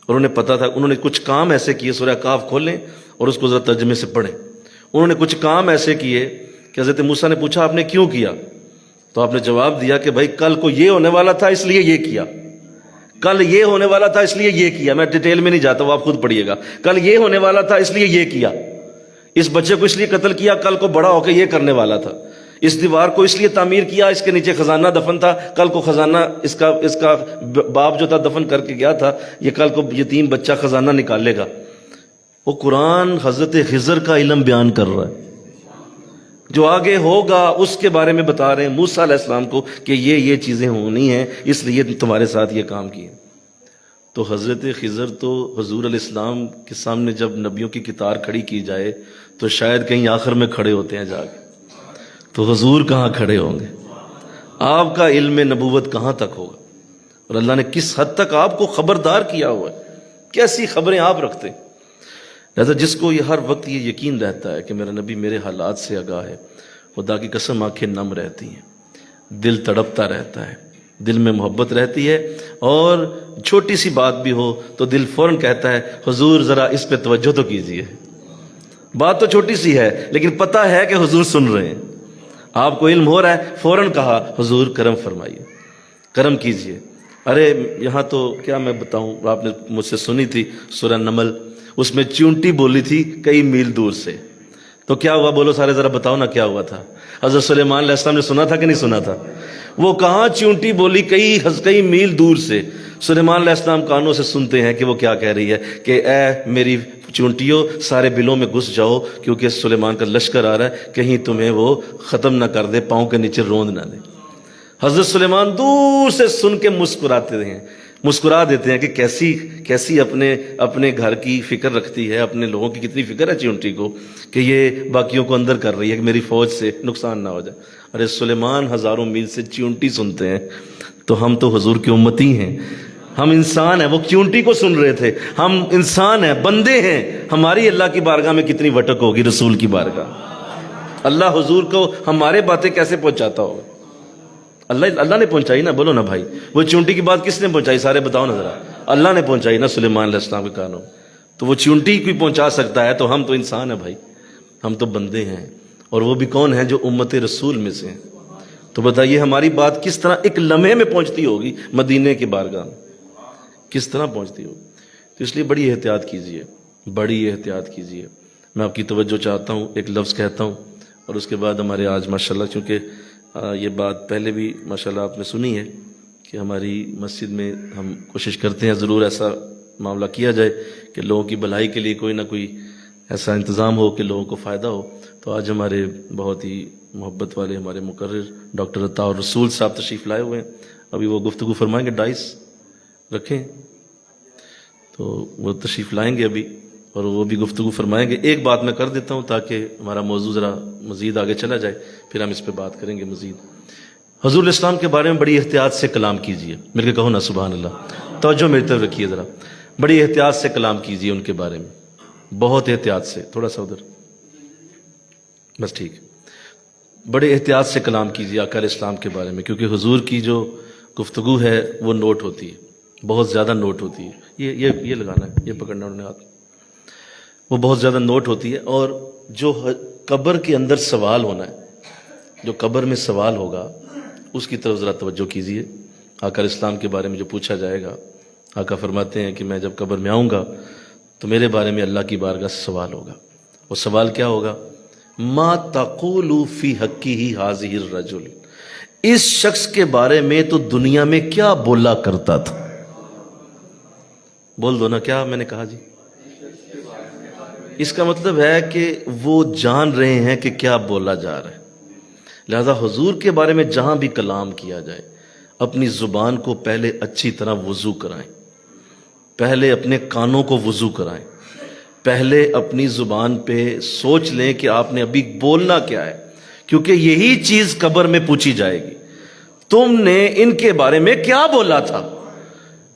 اور انہیں پتا تھا. انہوں نے کچھ کام ایسے کیے، سورہ کہف کھولیں اور اس کو ذرا ترجمے سے پڑھیں. انہوں نے کچھ کام ایسے کیے کہ حضرت موسیٰ نے پوچھا آپ نے کیوں کیا؟ تو آپ نے جواب دیا کہ بھائی کل کو یہ ہونے والا تھا اس لیے یہ کیا، کل یہ ہونے والا تھا اس لیے یہ کیا. میں ڈیٹیل میں نہیں جاتا، وہ آپ خود پڑھیے گا. کل یہ ہونے والا تھا اس لیے یہ کیا، اس بچے کو اس لیے قتل کیا، کل کو بڑا ہو کے یہ کرنے والا تھا. اس دیوار کو اس لیے تعمیر کیا، اس کے نیچے خزانہ دفن تھا، کل کو خزانہ اس کا باپ جو تھا دفن کر کے گیا تھا، یہ کل کو یتیم بچہ خزانہ نکالے گا. وہ قرآن حضرت خضر کا علم بیان کر رہا ہے، جو آگے ہوگا اس کے بارے میں بتا رہے ہیں موسیٰ علیہ السلام کو کہ یہ چیزیں ہونی ہیں، اس لیے تمہارے ساتھ یہ کام کیے. تو حضرت خضر تو حضور علیہ السلام کے سامنے جب نبیوں کی کتار کھڑی کی جائے تو شاید کہیں آخر میں کھڑے ہوتے ہیں جا کے، تو حضور کہاں کھڑے ہوں گے؟ آپ کا علم نبوت کہاں تک ہوگا؟ اور اللہ نے کس حد تک آپ کو خبردار کیا ہوا ہے، کیسی خبریں آپ رکھتے ہیں۔ لہذا جس کو یہ ہر وقت یہ یقین رہتا ہے کہ میرا نبی میرے حالات سے آگاہ ہے، خدا کی قسم آنکھیں نم رہتی ہیں، دل تڑپتا رہتا ہے، دل میں محبت رہتی ہے، اور چھوٹی سی بات بھی ہو تو دل فوراً کہتا ہے حضور ذرا اس پہ توجہ تو کیجیے۔ بات تو چھوٹی سی ہے لیکن پتہ ہے کہ حضور سن رہے ہیں، آپ کو علم ہو رہا ہے، فوراً کہا حضور کرم فرمائیے، کرم کیجیے۔ ارے یہاں تو کیا میں بتاؤں، آپ نے مجھ سے سنی تھی سورہ نمل، اس میں چونٹی بولی تھی کئی میل دور سے، تو کیا ہوا بولو سارے، ذرا بتاؤ نا کیا ہوا تھا۔ حضرت سلیمان علیہ السلام نے سنا تھا کہ نہیں سنا تھا؟ وہ کہاں چونٹی بولی کئی میل دور سے، سلیمان علیہ السلام کانوں سے سنتے ہیں کہ وہ کیا کہہ رہی ہے کہ اے میری چونٹیوں سارے بلوں میں گھس جاؤ، کیونکہ سلیمان کا لشکر آ رہا ہے، کہیں تمہیں وہ ختم نہ کر دے، پاؤں کے نیچے روند نہ دے۔ حضرت سلیمان دور سے سن کے مسکرا دیتے ہیں کہ کیسی اپنے گھر کی فکر رکھتی ہے، اپنے لوگوں کی کتنی فکر ہے چونٹی کو، کہ یہ باقیوں کو اندر کر رہی ہے کہ میری فوج سے نقصان نہ ہو جائے۔ ارے سلیمان ہزاروں میل سے چونٹی سنتے ہیں، تو ہم تو حضور کی امتی ہیں، ہم انسان ہیں، وہ چونٹی کو سن رہے تھے، ہم انسان ہیں، بندے ہیں، ہماری اللہ کی بارگاہ میں کتنی وٹک ہوگی، رسول کی بارگاہ۔ اللہ حضور کو ہمارے باتیں کیسے پہنچاتا ہوگا؟ اللہ نے پہنچائی نا، بولو نا بھائی، وہ چونٹی کی بات کس نے پہنچائی؟ سارے بتاؤ نا ذرا۔ اللہ نے پہنچائی نا سلیمان علیہ السلام کے کانوں، تو وہ چونٹی کوئی پہنچا سکتا ہے، تو ہم تو انسان ہیں بھائی، ہم تو بندے ہیں، اور وہ بھی کون ہیں؟ جو امت رسول میں سے ہیں۔ تو بتائیے ہماری بات کس طرح ایک لمحے میں پہنچتی ہوگی مدینے کی بارگاہ میں، کس طرح پہنچتی ہوگی؟ تو اس لیے بڑی احتیاط کیجیے، بڑی احتیاط کیجیے۔ میں آپ کی توجہ چاہتا ہوں، ایک لفظ کہتا ہوں، اور اس کے بعد ہمارے آج ماشاءاللہ، چونکہ یہ بات پہلے بھی ماشاءاللہ آپ نے سنی ہے کہ ہماری مسجد میں ہم کوشش کرتے ہیں ضرور ایسا معاملہ کیا جائے کہ لوگوں کی بھلائی کے لیے کوئی نہ کوئی ایسا انتظام ہو کہ لوگوں کو فائدہ ہو۔ تو آج ہمارے بہت ہی محبت والے ہمارے مقرر ڈاکٹر عطا الرسول صاحب تشریف لائے ہوئے ہیں، ابھی وہ گفتگو فرمائیں گے، ڈائس رکھیں تو وہ تشریف لائیں گے ابھی، اور وہ بھی گفتگو فرمائیں گے۔ ایک بات میں کر دیتا ہوں تاکہ ہمارا موضوع ذرا مزید آگے چلا جائے، پھر ہم اس پہ بات کریں گے مزید۔ حضور الاسلام کے بارے میں بڑی احتیاط سے کلام کیجیے، میرے کہو نا سبحان اللہ، توجہ میری طرف رکھیے ذرا، بڑی احتیاط سے کلام کیجیے ان کے بارے میں، بہت احتیاط سے، تھوڑا سا ادھر، بس ٹھیک، بڑے احتیاط سے کلام کیجیے آقا علیہ السلام کے بارے میں، کیونکہ حضور کی جو گفتگو ہے وہ نوٹ ہوتی ہے، بہت زیادہ نوٹ ہوتی ہے۔ یہ لگانا ہے، یہ پکڑنا انہوں نے ہاتھ، وہ بہت زیادہ نوٹ ہوتی ہے۔ اور جو قبر کے اندر سوال ہونا ہے، جو قبر میں سوال ہوگا، اس کی طرف ذرا توجہ کیجیے۔ آقا علیہ السلام کے بارے میں جو پوچھا جائے گا، آقا فرماتے ہیں کہ میں جب قبر میں آؤں گا تو میرے بارے میں اللہ کی بارگاہ سے سوال ہوگا۔ وہ سوال کیا ہوگا؟ ما تقول فی حقہ ھذہ الرجل، اس شخص کے بارے میں تو دنیا میں کیا بولا کرتا تھا؟ بول دو نا، کیا میں نے کہا جی؟ اس کا مطلب ہے کہ وہ جان رہے ہیں کہ کیا بولا جا رہا ہے۔ لہذا حضور کے بارے میں جہاں بھی کلام کیا جائے، اپنی زبان کو پہلے اچھی طرح وضو کرائیں، پہلے اپنے کانوں کو وضو کرائیں، پہلے اپنی زبان پہ سوچ لیں کہ آپ نے ابھی بولنا کیا ہے، کیونکہ یہی چیز قبر میں پوچھی جائے گی، تم نے ان کے بارے میں کیا بولا تھا۔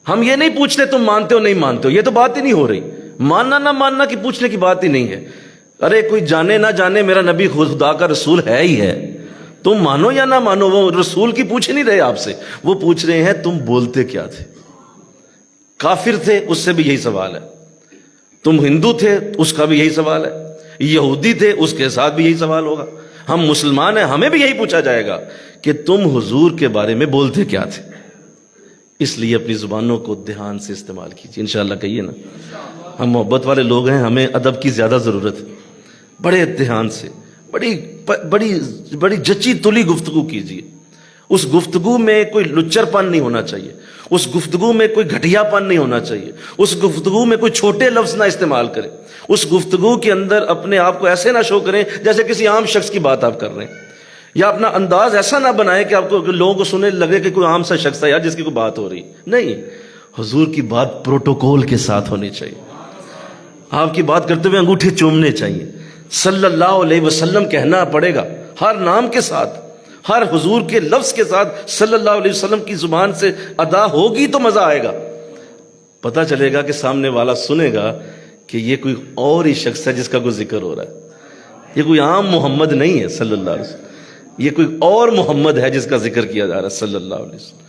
ہم یہ نہیں پوچھتے تم مانتے ہو نہیں مانتے ہو، یہ تو بات ہی نہیں ہو رہی، ماننا نہ ماننا کی پوچھنے کی بات ہی نہیں ہے۔ ارے کوئی جانے نہ جانے میرا نبی خدا کا رسول ہے ہی ہے، تم مانو یا نہ مانو، وہ رسول کی پوچھ نہیں رہے آپ سے، وہ پوچھ رہے ہیں تم بولتے کیا تھے۔ کافر تھے اس سے بھی یہی سوال ہے، تم ہندو تھے اس کا بھی یہی سوال ہے، یہودی تھے اس کے ساتھ بھی یہی سوال ہوگا، ہم مسلمان ہیں ہمیں بھی یہی پوچھا جائے گا کہ تم حضور کے بارے میں بولتے کیا تھے۔ اس لیے اپنی زبانوں کو دھیان سے استعمال کیجیے، انشاءاللہ کہیے نا، ہم محبت والے لوگ ہیں، ہمیں ادب کی زیادہ ضرورت ہے، بڑے دھیان سے بڑی جچی تلی گفتگو کیجیے۔ اس گفتگو میں کوئی لچر پن نہیں ہونا چاہیے، اس گفتگو میں کوئی گھٹیا پن نہیں ہونا چاہیے، اس گفتگو میں کوئی چھوٹے لفظ نہ استعمال کریں، اس گفتگو کے اندر اپنے آپ کو ایسے نہ شو کریں جیسے کسی عام شخص کی بات آپ کر رہے ہیں، یا اپنا انداز ایسا نہ بنائیں کہ آپ کو لوگوں کو سننے لگے کہ کوئی عام سا شخص ہے یار جس کی کوئی بات ہو رہی نہیں۔ حضور کی بات پروٹوکول کے ساتھ ہونی چاہیے، آپ کی بات کرتے ہوئے انگوٹھے چومنے چاہیے، صلی اللہ علیہ وسلم کہنا پڑے گا ہر نام کے ساتھ، ہر حضور کے لفظ کے ساتھ صلی اللہ علیہ وسلم کی زبان سے ادا ہوگی تو مزہ آئے گا. پتہ چلے گا کہ سامنے والا سنے گا کہ یہ کوئی اور ہی شخص ہے جس کا کوئی ذکر ہو رہا ہے. یہ کوئی عام محمد نہیں ہے صلی اللہ علیہ وسلم, یہ کوئی اور محمد ہے جس کا ذکر کیا جا رہا ہے صلی اللہ علیہ وسلم.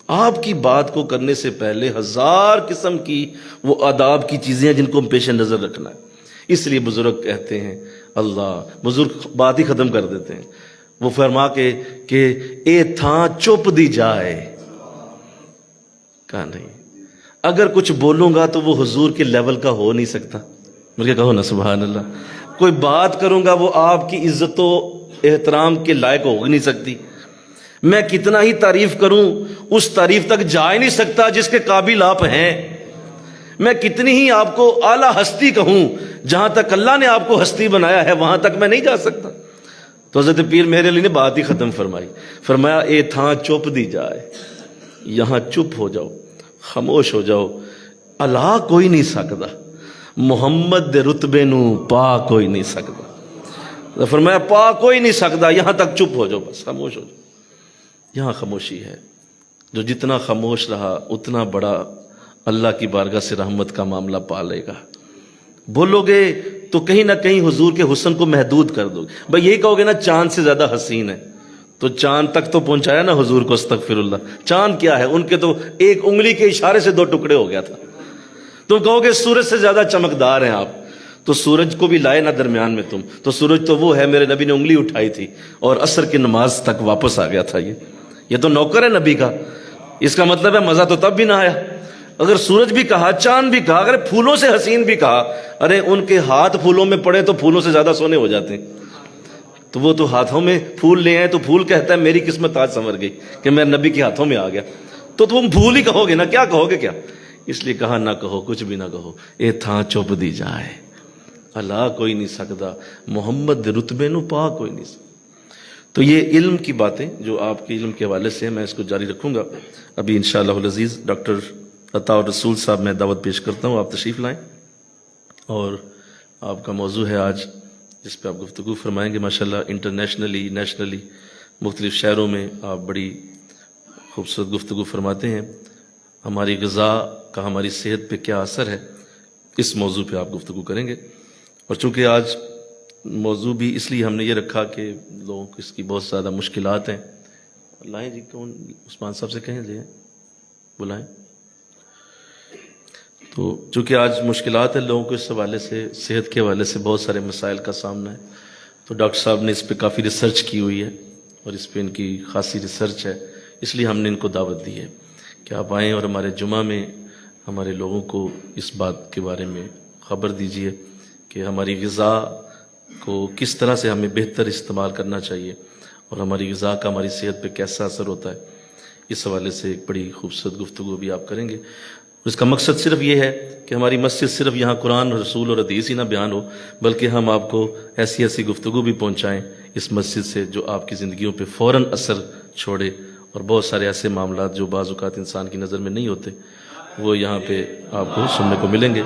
آپ کی بات کو کرنے سے پہلے ہزار قسم کی وہ آداب کی چیزیں ہیں جن کو ہم پیش نظر رکھنا ہے. اس لیے بزرگ کہتے ہیں اللہ, بزرگ بات ہی ختم کر دیتے ہیں وہ فرما کے کہ اے تھاں چپ دی جائے. کہا نہیں, اگر کچھ بولوں گا تو وہ حضور کے لیول کا ہو نہیں سکتا. مجھے کہو نا سبحان اللہ. کوئی بات کروں گا وہ آپ کی عزت و احترام کے لائق ہو نہیں سکتی. میں کتنا ہی تعریف کروں اس تعریف تک جا ہی نہیں سکتا جس کے قابل آپ ہیں. میں کتنی ہی آپ کو اعلیٰ ہستی کہوں, جہاں تک اللہ نے آپ کو ہستی بنایا ہے وہاں تک میں نہیں جا سکتا. تو حضرت پیر میرے علی نے بات ہی ختم فرمائی. فرمایا اے تھاں چپ دی جائے, یہاں چپ ہو جاؤ, خاموش ہو جاؤ. اللہ کوئی نہیں سکتا, محمد دے رتبے نو پا کوئی نہیں سکتا. فرمایا پا کوئی نہیں سکتا, یہاں تک چپ ہو جاؤ, بس خاموش ہو جاؤ. یہاں خاموشی ہے. جو جتنا خاموش رہا اتنا بڑا اللہ کی بارگاہ سے رحمت کا معاملہ پا لے گا. بولو گے تو کہیں نہ کہیں حضور کے حسن کو محدود کر دو گے. بھائی یہی کہو گے نا چاند سے زیادہ حسین ہے, تو چاند تک تو پہنچایا نا حضور کو, استغفر اللہ. چاند کیا ہے, ان کے تو ایک انگلی کے اشارے سے 2 ٹکڑے ہو گیا تھا. تم کہو گے سورج سے زیادہ چمکدار ہیں آپ, تو سورج کو بھی لائے نا درمیان میں تم. تو سورج تو وہ ہے, میرے نبی نے انگلی اٹھائی تھی اور عصر کی نماز تک واپس آ گیا تھا. یہ تو نوکر ہے نبی کا. اس کا مطلب ہے مزہ تو تب بھی نہ آیا. اگر سورج بھی کہا, چاند بھی کہا, اگر پھولوں سے حسین بھی کہا, ارے ان کے ہاتھ پھولوں میں پڑے تو پھولوں سے زیادہ سونے ہو جاتے ہیں. تو وہ تو ہاتھوں میں پھول لے آئے, تو پھول کہتا ہے میری قسمت آج سنور گئی کہ میں نبی کے ہاتھوں میں آ گیا. تو تم پھول ہی کہو گے نا, کیا کہو گے کیا. اس لیے کہا نہ کہو, کچھ بھی نہ کہو, اے تھاں چپ دی جائے. اللہ کوئی نہیں سکتا, محمد رتبے نو پا کوئی نہیں سکتا. تو یہ علم کی باتیں جو آپ کے علم کے حوالے سے ہیں, میں اس کو جاری رکھوں گا. ابھی انشاءاللہ العزیز ڈاکٹر عطا الرسول صاحب میں دعوت پیش کرتا ہوں, آپ تشریف لائیں. اور آپ کا موضوع ہے آج جس پہ آپ گفتگو فرمائیں گے. ماشاءاللہ انٹرنیشنلی نیشنلی مختلف شہروں میں آپ بڑی خوبصورت گفتگو فرماتے ہیں. ہماری غذا کا ہماری صحت پہ کیا اثر ہے, اس موضوع پہ آپ گفتگو کریں گے. اور چونکہ آج موضوع بھی اس لیے ہم نے یہ رکھا کہ لوگوں کو اس کی بہت زیادہ مشکلات ہیں. لائیں جی, کون عثمان صاحب سے کہیں لے بلائیں. تو چونکہ آج مشکلات ہیں لوگوں کو اس حوالے سے, صحت کے حوالے سے بہت سارے مسائل کا سامنا ہے. تو ڈاکٹر صاحب نے اس پہ کافی ریسرچ کی ہوئی ہے اور اس پہ ان کی خاصی ریسرچ ہے. اس لیے ہم نے ان کو دعوت دی ہے کہ آپ آئیں اور ہمارے جمعہ میں ہمارے لوگوں کو اس بات کے بارے میں خبر دیجیے کہ ہماری غذا کو کس طرح سے ہمیں بہتر استعمال کرنا چاہیے اور ہماری غذا کا ہماری صحت پہ کیسا اثر ہوتا ہے. اس حوالے سے ایک بڑی خوبصورت گفتگو بھی آپ کریں گے. اس کا مقصد صرف یہ ہے کہ ہماری مسجد صرف یہاں قرآن رسول اور حدیث ہی نہ بیان ہو, بلکہ ہم آپ کو ایسی ایسی گفتگو بھی پہنچائیں اس مسجد سے جو آپ کی زندگیوں پہ فوراً اثر چھوڑے. اور بہت سارے ایسے معاملات جو بعض اوقات انسان کی نظر میں نہیں ہوتے وہ یہاں پہ آپ کو سننے کو ملیں گے.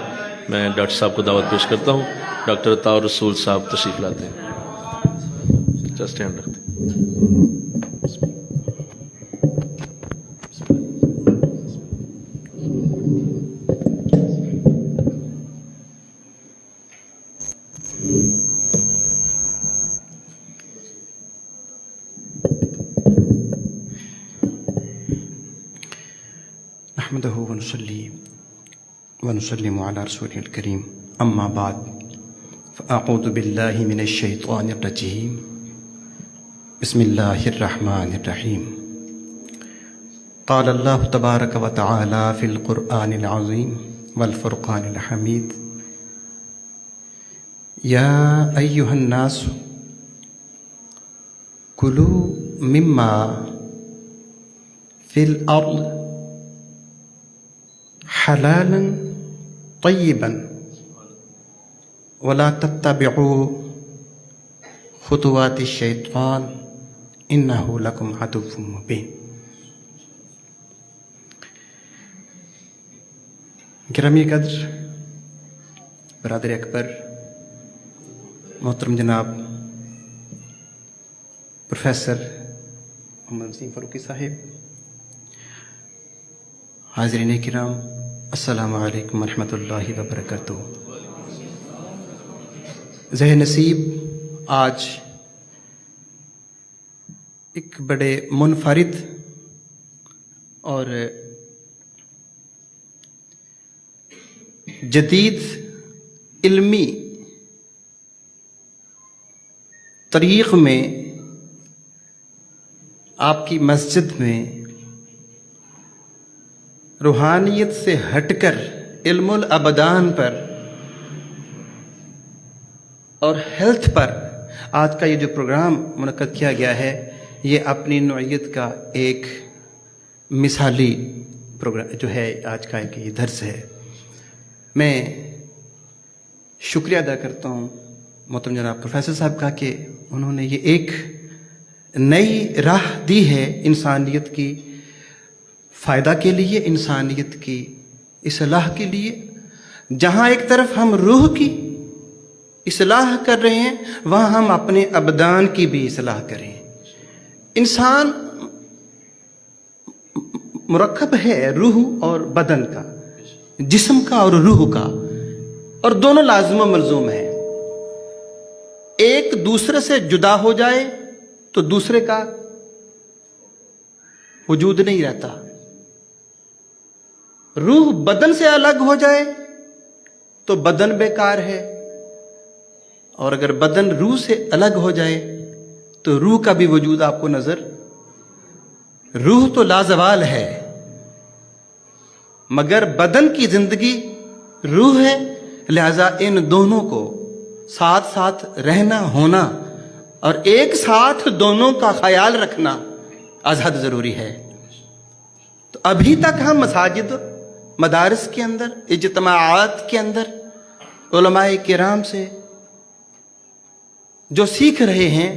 میں ڈاکٹر صاحب کو دعوت پیش کرتا ہوں. ڈاکٹر عطا الرسول صاحب تشریف لاتے ہیں. جسٹ ہینڈ رکھتے ہیں. نحمده ونصلي ونسلم على رسوله الكريم. أما بعد فأعوذ بالله من الشيطان الرجيم. بسم الله الرحمن الرحيم. قال الله تبارك وتعالى في القرآن العظيم والفرقان الحميد: يا أيها الناس كلوا مما في الأرض حلالا طيبا ولا تتبعوا خطوات الشيطان إنه لكم عدو مبين. گرامی قدر برادر اکبر محترم جناب پروفیسر محمد وسیم فاروقی صاحب، حاضرین کرام، السلام علیکم ورحمۃ اللہ وبرکاتہ۔ ذہ نصیب آج ایک بڑے منفرد اور جدید علمی طریق میں آپ کی مسجد میں روحانیت سے ہٹ کر علم الابدان پر اور ہیلتھ پر آج کا یہ جو پروگرام منعقد کیا گیا ہے، یہ اپنی نوعیت کا ایک مثالی پروگرام جو ہے آج کا ایک یہ درس ہے۔ میں شکریہ ادا کرتا ہوں محترم جناب پروفیسر صاحب کا کہ انہوں نے یہ ایک نئی راہ دی ہے انسانیت کی فائدہ کے لیے، انسانیت کی اصلاح کے لیے۔ جہاں ایک طرف ہم روح کی اصلاح کر رہے ہیں، وہاں ہم اپنے ابدان کی بھی اصلاح کریں۔ انسان مرکب ہے روح اور بدن کا، جسم کا اور روح کا، اور دونوں لازم و ملزوم ہیں۔ ایک دوسرے سے جدا ہو جائے تو دوسرے کا وجود نہیں رہتا۔ روح بدن سے الگ ہو جائے تو بدن بیکار ہے، اور اگر بدن روح سے الگ ہو جائے تو روح کا بھی وجود آپ کو نظر۔ روح تو لازوال ہے، مگر بدن کی زندگی روح ہے، لہذا ان دونوں کو ساتھ ساتھ رہنا ہونا اور ایک ساتھ دونوں کا خیال رکھنا ازحد ضروری ہے۔ تو ابھی تک ہم مساجد، مدارس کے اندر، اجتماعات کے اندر علماء کرام سے جو سیکھ رہے ہیں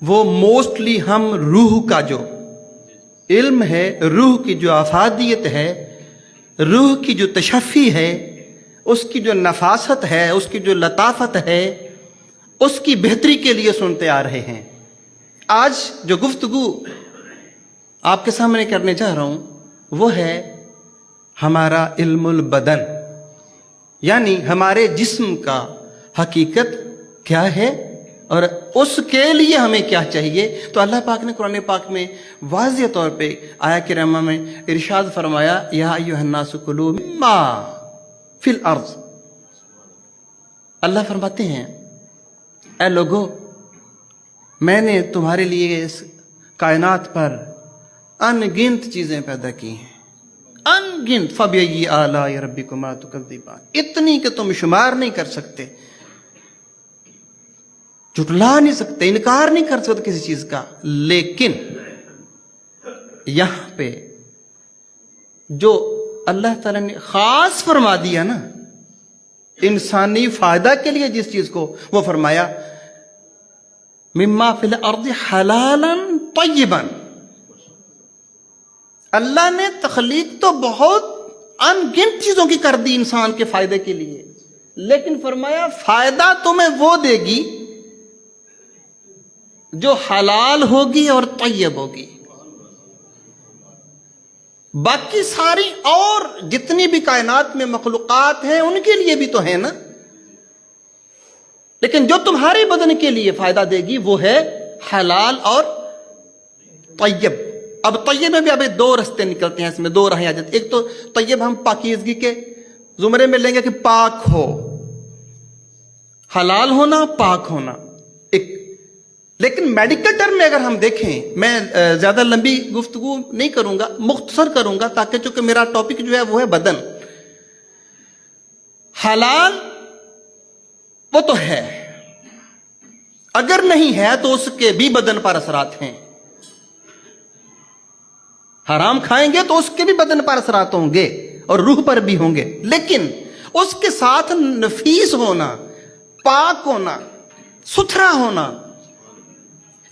وہ موسٹلی ہم روح کا جو علم ہے، روح کی جو افادیت ہے، روح کی جو تشفی ہے، اس کی جو نفاست ہے، اس کی جو لطافت ہے، اس کی بہتری کے لیے سنتے آ رہے ہیں۔ آج جو گفتگو آپ کے سامنے کرنے جا رہا ہوں وہ ہے ہمارا علم البدن، یعنی ہمارے جسم کا حقیقت کیا ہے اور اس کے لیے ہمیں کیا چاہیے۔ تو اللہ پاک نے قرآن پاک میں واضح طور پہ آیات کریمہ میں ارشاد فرمایا، یا ایھا الناس کلوا مما فی الارض۔ اللہ فرماتے ہیں اے لوگو، میں نے تمہارے لیے اس کائنات پر ان گنت چیزیں پیدا کی ہیں، ان گنت، فبأي آلاء ربكما تكذبان، اتنی کہ تم شمار نہیں کر سکتے، جھٹلا نہیں سکتے، انکار نہیں کر سکتے کسی چیز کا۔ لیکن یہاں پہ جو اللہ تعالیٰ نے خاص فرما دیا نا انسانی فائدہ کے لیے جس چیز کو، وہ فرمایا مما فی الارض حلالا طیبا۔ اللہ نے تخلیق تو بہت ان گنت چیزوں کی کر دی انسان کے فائدے کے لیے، لیکن فرمایا فائدہ تمہیں وہ دے گی جو حلال ہوگی اور طیب ہوگی۔ باقی ساری اور جتنی بھی کائنات میں مخلوقات ہیں ان کے لیے بھی تو ہے نا، لیکن جو تمہارے بدن کے لیے فائدہ دے گی وہ ہے حلال اور طیب۔ اب طیب میں بھی اب دو رستے نکلتے ہیں، اس میں دو راہیں آ جاتی ہیں۔ ایک تو طیب ہم پاکیزگی کے زمرے میں لیں گے کہ پاک ہو، حلال ہونا، پاک ہونا ایک۔ لیکن میڈیکل ٹرم میں اگر ہم دیکھیں، میں زیادہ لمبی گفتگو نہیں کروں گا، مختصر کروں گا، تاکہ چونکہ میرا ٹاپک جو ہے وہ ہے بدن۔ حلال وہ تو ہے، اگر نہیں ہے تو اس کے بھی بدن پر اثرات ہیں۔ حرام کھائیں گے تو اس کے بھی بدن پر اثرات ہوں گے اور روح پر بھی ہوں گے، لیکن اس کے ساتھ نفیس ہونا، پاک ہونا، ستھرا ہونا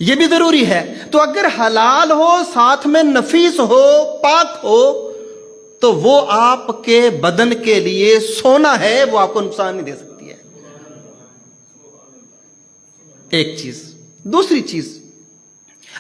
یہ بھی ضروری ہے۔ تو اگر حلال ہو، ساتھ میں نفیس ہو، پاک ہو، تو وہ آپ کے بدن کے لیے سونا ہے، وہ آپ کو نقصان نہیں دے سکتی ہے۔ ایک چیز۔ دوسری چیز،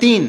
3,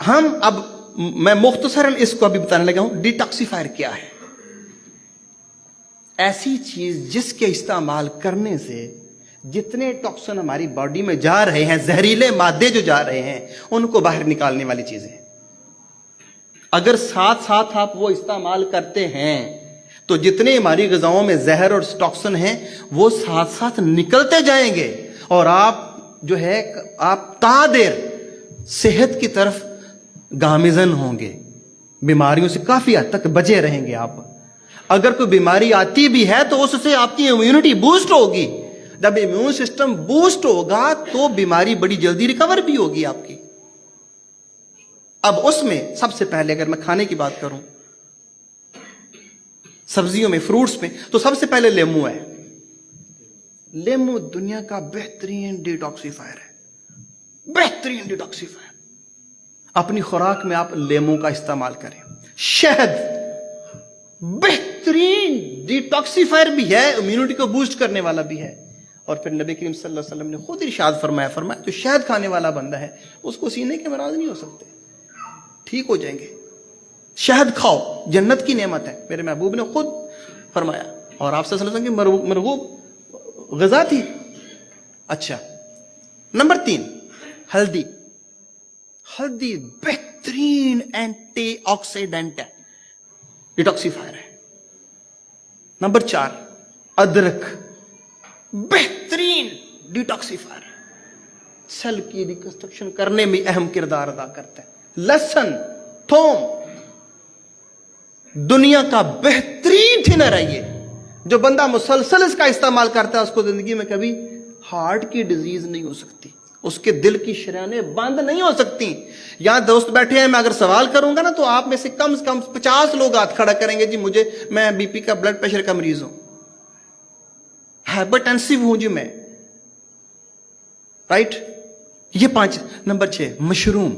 ہم اب میں مختصراً اس کو ابھی بتانے لگا ہوں. ڈیٹاکسیفائر کیا ہے؟ ایسی چیز جس کے استعمال کرنے سے جتنے ٹاکسن ہماری باڈی میں جا رہے ہیں، زہریلے مادے جو جا رہے ہیں، ان کو باہر نکالنے والی چیزیں. اگر ساتھ ساتھ آپ وہ استعمال کرتے ہیں تو جتنے ہماری غذاؤں میں زہر اور ٹاکسن ہیں وہ ساتھ ساتھ نکلتے جائیں گے، اور آپ جو ہے آپ تا دیر صحت کی طرف گامزن ہوں گے، بیماریوں سے کافی حد تک بچے رہیں گے آپ. اگر کوئی بیماری آتی بھی ہے تو اس سے آپ کی امیونٹی بوسٹ ہوگی. جب امیون سسٹم بوسٹ ہوگا تو بیماری بڑی جلدی ریکور بھی ہوگی آپ کی. اب اس میں سب سے پہلے اگر میں کھانے کی بات کروں، سبزیوں میں، فروٹس میں، تو سب سے پہلے لیمو ہے. لیمو دنیا کا بہترین ڈیٹاکسیفائر ہے، بہترین ڈیٹاکسیفائر. اپنی خوراک میں آپ لیمو کا استعمال کریں. شہد بہترین ڈیٹاکسیفائر بھی ہے، امیونٹی کو بوسٹ کرنے والا بھی ہے. اور پھر نبی کریم صلی اللہ علیہ وسلم نے خود ارشاد فرمایا جو شہد کھانے والا بندہ ہے اس کو سینے کے امراض نہیں ہو سکتے، ٹھیک ہو جائیں گے. شہد کھاؤ، جنت کی نعمت ہے، میرے محبوب نے خود فرمایا، اور آپ صلی اللہ علیہ وسلم کی مرغوب غذا تھی. اچھا، نمبر 3، ہلدی. ہلدی بہترین اینٹی آکسیڈنٹ ہے، ڈیٹاکسیفائر ہے. نمبر 4، ادرک بہترین ڈیٹاکسیفائر ہے، سیل کی ریکنسٹرکشن کرنے میں اہم کردار ادا کرتا ہے. لہسن، تھوم دنیا کا بہترین تھنر ہے. یہ جو بندہ مسلسل اس کا استعمال کرتا ہے اس کو زندگی میں کبھی ہارٹ کی ڈیزیز نہیں ہو سکتی، اس کے دل کی شریانیں بند نہیں ہو سکتی. یہاں دوست بیٹھے ہیں، میں اگر سوال کروں گا نا تو آپ میں سے کم 50 لوگ ہاتھ کھڑا کریں گے، جی میں بی پی کا، بلڈ پریشر کا مریض ہوں، ہائپر ٹینسو ہوں جی میں، رائٹ. یہ 5. Number 6، mushroom.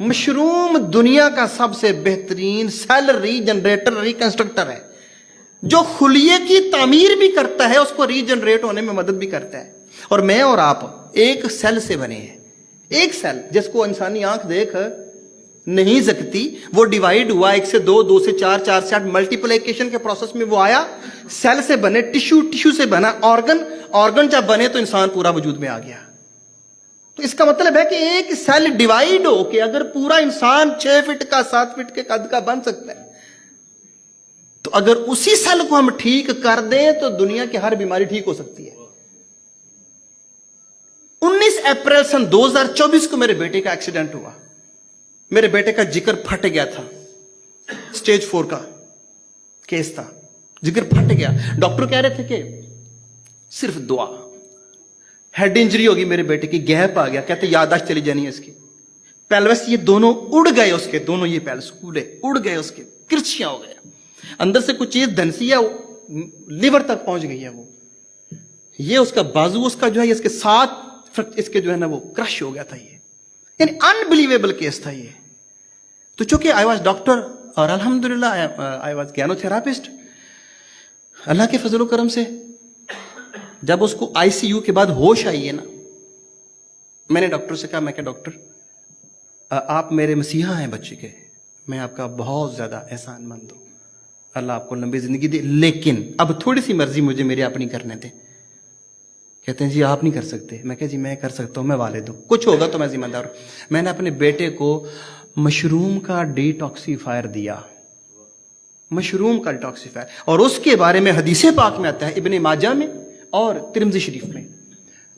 مشروم دنیا کا سب سے بہترین سیل ری جنریٹر، ریکنسٹرکٹر ہے، جو خلیے کی تعمیر بھی کرتا ہے، اس کو ری جنریٹ ہونے میں مدد بھی کرتا ہے. اور میں اور آپ ایک سیل سے بنے ہیں. ایک سیل جس کو انسانی آنکھ دیکھ نہیں سکتی، وہ ڈیوائیڈ ہوا 1 سے 2، 2 سے 4، 4 سے 8، ملٹیپلیکیشن کے پروسیس میں وہ آیا، سیل سے بنے، ٹشو سے بنا آرگن جب بنے تو انسان پورا وجود میں آ گیا. تو اس کا مطلب ہے کہ ایک سیل ڈیوائیڈ ہو کہ اگر پورا انسان 6 فٹ کا، 7 فٹ کے قد کا بن سکتا ہے، تو اگر اسی سیل کو ہم ٹھیک کر دیں تو دنیا کی ہر بیماری ٹھیک ہو سکتی ہے. 19 اپریل سن 2024 کو میرے بیٹے کا ایکسیڈنٹ ہوا. میرے بیٹے کا جگر پھٹ گیا تھا، سٹیج 4 کا کیس تھا، جگر پھٹ گیا. ڈاکٹر کہہ رہے تھے کہ صرف دعا، ہیڈ انجری ہوگی میرے بیٹے کی، گیپ آ گیا، کہتے یادداشت چلی جانی ہے اس کی. پیلوس یہ دونوں اڑ گئے اس کے، دونوں یہ پیلس اڑ گئے اس کے، کرچیاں ہو گئے. اندر سے کچھ چیز دھنسی ہے، لیور تک پہنچ گئی ہے. وہ یہ اس کا بازو، اس کا جو ہے اس کے ساتھ اس کے جو ہے نا وہ کرش ہو گیا تھا. یہ یعنی انبلیویبل کیس تھا یہ. تو چونکہ آئی واز ڈاکٹر اور الحمدللہ آئی واز گینو تھراپسٹ، اللہ کے فضل و کرم سے جب اس کو آئی سی یو کے بعد ہوش آئی ہے نا، میں نے ڈاکٹر سے کہا، میں کہ ڈاکٹر آپ میرے مسیحا ہیں بچے کے، میں آپ کا بہت زیادہ احسان مند ہوں، اللہ آپ کو لمبی زندگی دے، لیکن اب تھوڑی سی مرضی مجھے میری اپنی کرنے دیں. کہتے ہیں جی آپ نہیں کر سکتے. میں کہا جی میں کر سکتا ہوں، میں والد ہوں، کچھ ہوگا تو میں ذمہ دار ہوں. میں نے اپنے بیٹے کو مشروم کا ڈیٹاکسیفائر دیا، مشروم کا ڈیٹاکسیفائر. اور اس کے بارے میں حدیث پاک میں آتا ہے، ابن ماجہ میں اور ترمذی شریف میں،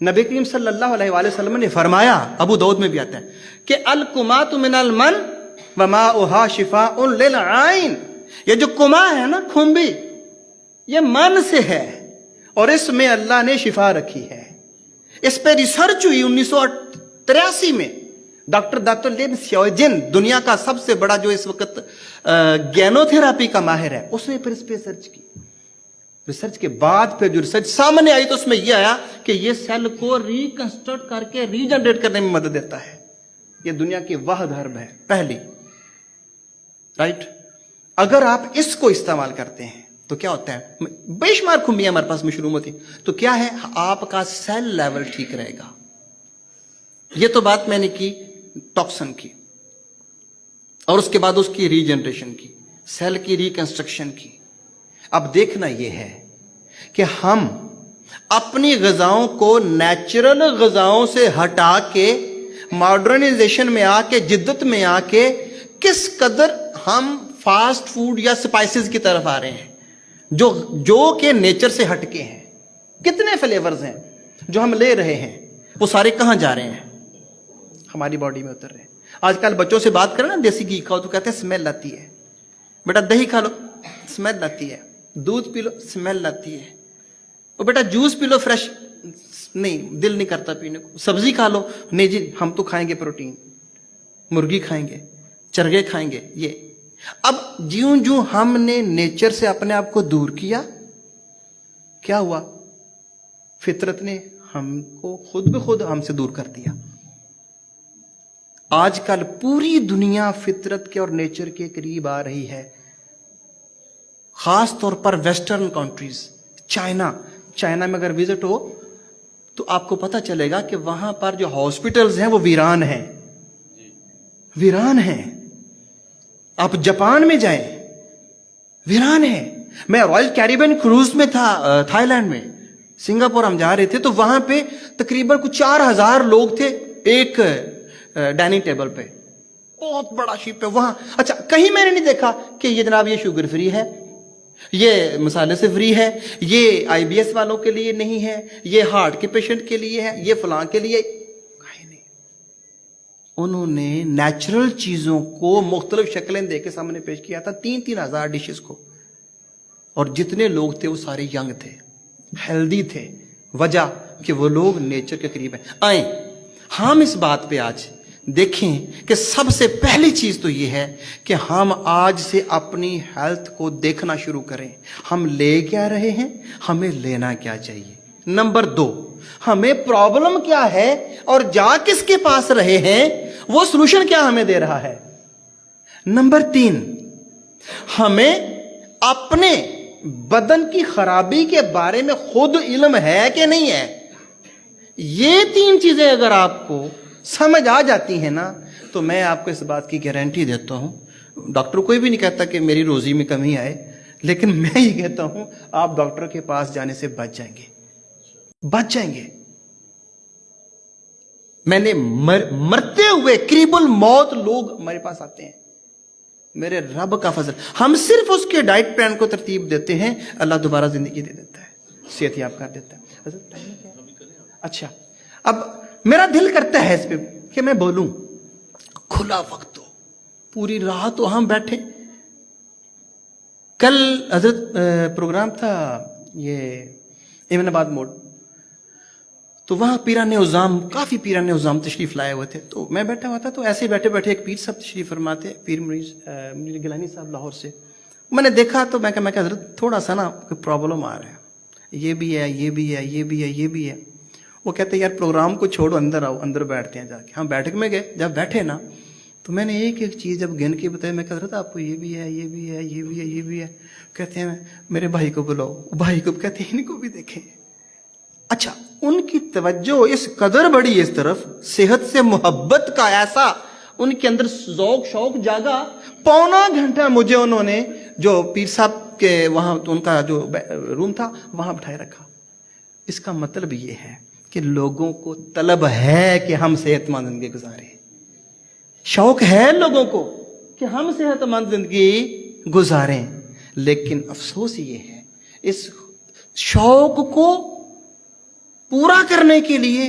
نبی کریم صلی اللہ علیہ وآلہ وسلم نے فرمایا، ابو داؤد میں بھی آتا ہے کہ الکمات من المن وماؤها شفاء للعین. یہ جو کما ہے نا، کھمبی، یہ من سے ہے اور اس میں اللہ نے شفا رکھی ہے. اس پہ ریسرچ ہوئی 1983 میں. ڈاکٹر داتو لین سیوجن دنیا کا سب سے بڑا جو اس وقت گینو تھراپی کا ماہر ہے، اس نے پھر اس پہ ریسرچ کی. ریسرچ کے بعد پھر جو ریسرچ سامنے آئی تو اس میں یہ آیا کہ یہ سیل کو ریکنسٹرکٹ کر کے ری جنریٹ کرنے میں مدد دیتا ہے. یہ دنیا کی واحد ہرب ہے پہلی، رائٹ. اگر آپ اس کو استعمال کرتے ہیں تو کیا ہوتا ہے؟ بے شمار کھمبیاں ہمارے پاس مشروم ہوتی، تو کیا ہے، آپ کا سیل لیول ٹھیک رہے گا. یہ تو بات میں نے کی ٹاکسن کی. اور اس کے بعد اس کی ری جنریشن کی، سیل کی ریکنسٹرکشن کی۔ اب دیکھنا یہ ہے کہ ہم اپنی غذاؤں کو نیچرل غذاؤں سے ہٹا کے ماڈرنائزیشن میں آ کے، جدت میں آ کے کس قدر ہم فاسٹ فوڈ یا سپائسز کی طرف آ رہے ہیں جو کہ نیچر سے ہٹ کے ہیں۔ کتنے فلیورز ہیں جو ہم لے رہے ہیں، وہ سارے کہاں جا رہے ہیں؟ ہماری باڈی میں اتر رہے ہیں۔ آج کل بچوں سے بات کریں نا، دیسی گھی کھاؤ تو کہتے ہیں اسمیل آتی ہے، بیٹا دہی کھا لو اسمیل آتی ہے، دودھ پی لو اسمیل آتی ہے، اور بیٹا جوس پی لو فریش، نہیں دل نہیں کرتا پینے کو، سبزی کھا لو، نہیں جی ہم تو کھائیں گے پروٹین، مرغی کھائیں گے، چرگے کھائیں گے۔ یہ اب جوں ہم نے نیچر سے اپنے آپ کو دور کیا، کیا ہوا؟ فطرت نے ہم کو خود بخود ہم سے دور کر دیا۔ آج کل پوری دنیا فطرت کے اور نیچر کے قریب آ رہی ہے، خاص طور پر ویسٹرن کنٹریز۔ چائنا میں اگر وزٹ ہو تو آپ کو پتہ چلے گا کہ وہاں پر جو ہاسپٹلز ہیں وہ ویران ہیں، ویران ہیں۔ آپ جاپان میں جائیں، ویران ہیں۔ میں رائل کیریبین کروز میں تھا، تھائی لینڈ میں، سنگاپور ہم جا رہے تھے تو وہاں پہ تقریباً کچھ 4000 لوگ تھے ایک ڈائننگ ٹیبل پہ، بہت بڑا شپ ہے وہاں۔ اچھا کہیں میں نے نہیں دیکھا کہ یہ جناب یہ شوگر فری ہے، یہ مسالے سے فری ہے، یہ آئی بی ایس والوں کے لیے نہیں ہے، یہ ہارٹ کے پیشنٹ کے لیے ہے، یہ فلاں کے لیے۔ انہوں نے نیچرل چیزوں کو مختلف شکلیں دے کے سامنے پیش کیا تھا، 3,000 ڈشز کو، اور جتنے لوگ تھے وہ سارے ینگ تھے، ہیلدی تھے۔ وجہ کہ وہ لوگ نیچر کے قریب ہیں۔ آئیں ہم اس بات پہ آج دیکھیں کہ سب سے پہلی چیز تو یہ ہے کہ ہم آج سے اپنی ہیلتھ کو دیکھنا شروع کریں۔ ہم لے کیا رہے ہیں، ہمیں لینا کیا چاہیے۔ نمبر 2، ہمیں پرابلم کیا ہے اور جا کس کے پاس رہے ہیں، وہ سلوشن کیا ہمیں دے رہا ہے۔ نمبر 3، ہمیں اپنے بدن کی خرابی کے بارے میں خود علم ہے کہ نہیں ہے۔ یہ 3 چیزیں اگر آپ کو سمجھ آ جاتی ہیں نا، تو میں آپ کو اس بات کی گارنٹی دیتا ہوں، ڈاکٹر کوئی بھی نہیں کہتا کہ میری روزی میں کمی آئے، لیکن میں یہ کہتا ہوں آپ ڈاکٹر کے پاس جانے سے بچ جائیں گے، بچ جائیں گے۔ میں نے مرتے ہوئے قریب الموت لوگ ہمارے پاس آتے ہیں، میرے رب کا فضل، ہم صرف اس کے ڈائٹ پلان کو ترتیب دیتے ہیں، اللہ دوبارہ زندگی دے دیتا ہے، صحت یاب کر دیتا ہے۔ اچھا اب میرا دل کرتا ہے اس پہ کہ میں بولوں، کھلا وقت ہو، پوری رات تو ہم بیٹھے۔ کل حضرت پروگرام تھا یہ ایمن آباد موڑ، تو وہاں پیران عظام، کافی پیران عظام تشریف لائے ہوئے تھے، تو میں بیٹھا ہوا تھا، تو ایسے بیٹھے بیٹھے ایک پیر صاحب تشریف فرماتے، پیر منیر گیلانی صاحب لاہور سے، میں نے دیکھا تو میں کہا حضرت تھوڑا سا نا پرابلم آ رہا ہے، یہ بھی ہے، یہ بھی ہے، یہ بھی ہے، یہ بھی ہے۔ وہ کہتے ہیں یار پروگرام کو چھوڑو، اندر آؤ، اندر بیٹھتے ہیں جا کے۔ ہم بیٹھک میں گئے، جب بیٹھے نا تو میں نے ایک ایک چیز جب گن کے بتائی، میں کہا حضرت آپ کو یہ بھی ہے، یہ بھی ہے، یہ بھی ہے، یہ بھی ہے۔ کہتے ہیں میرے بھائی کو بلاؤ، بھائی کو کہتے ہیں ان کو بھی دیکھیں۔ اچھا ان کی توجہ اس قدر بڑی اس طرف، صحت سے محبت کا ایسا ان کے اندر ذوق شوق جاگا، پونا گھنٹہ مجھے انہوں نے جو پیر صاحب کے وہاں ان کا جو روم تھا وہاں بٹھائے رکھا۔ اس کا مطلب یہ ہے کہ لوگوں کو طلب ہے کہ ہم صحت مند زندگی گزاریں، شوق ہے لوگوں کو کہ ہم صحت مند زندگی گزاریں، لیکن افسوس یہ ہے اس شوق کو پورا کرنے کے لیے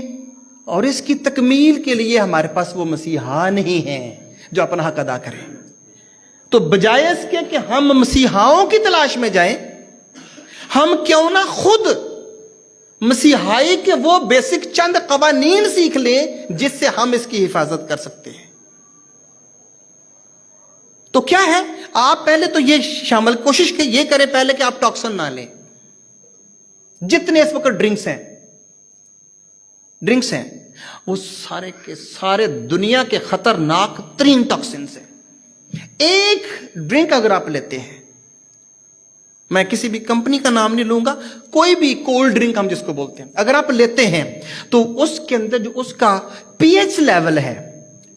اور اس کی تکمیل کے لیے ہمارے پاس وہ مسیحا نہیں ہیں جو اپنا حق ادا کریں۔ تو بجائے اس کے کہ ہم مسیحاؤں کی تلاش میں جائیں، ہم کیوں نہ خود مسیحائی کے وہ بیسک چند قوانین سیکھ لیں جس سے ہم اس کی حفاظت کر سکتے ہیں۔ تو کیا ہے، آپ پہلے تو یہ شامل کوشش کہ یہ کریں پہلے کہ آپ ٹاکسن نہ لیں۔ جتنے اس وقت ڈرنکس ہیں وہ سارے کے سارے دنیا کے خطرناک ترین ٹاکسنز ہیں۔ ایک ڈرنک اگر آپ لیتے ہیں، میں کسی بھی کمپنی کا نام نہیں لوں گا، کوئی بھی کولڈ ڈرنک ہم جس کو بولتے ہیں، اگر آپ لیتے ہیں تو اس کے اندر جو اس کا پی ایچ لیول ہے،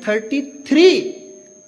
33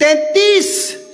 33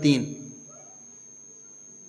3,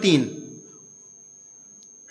3,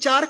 4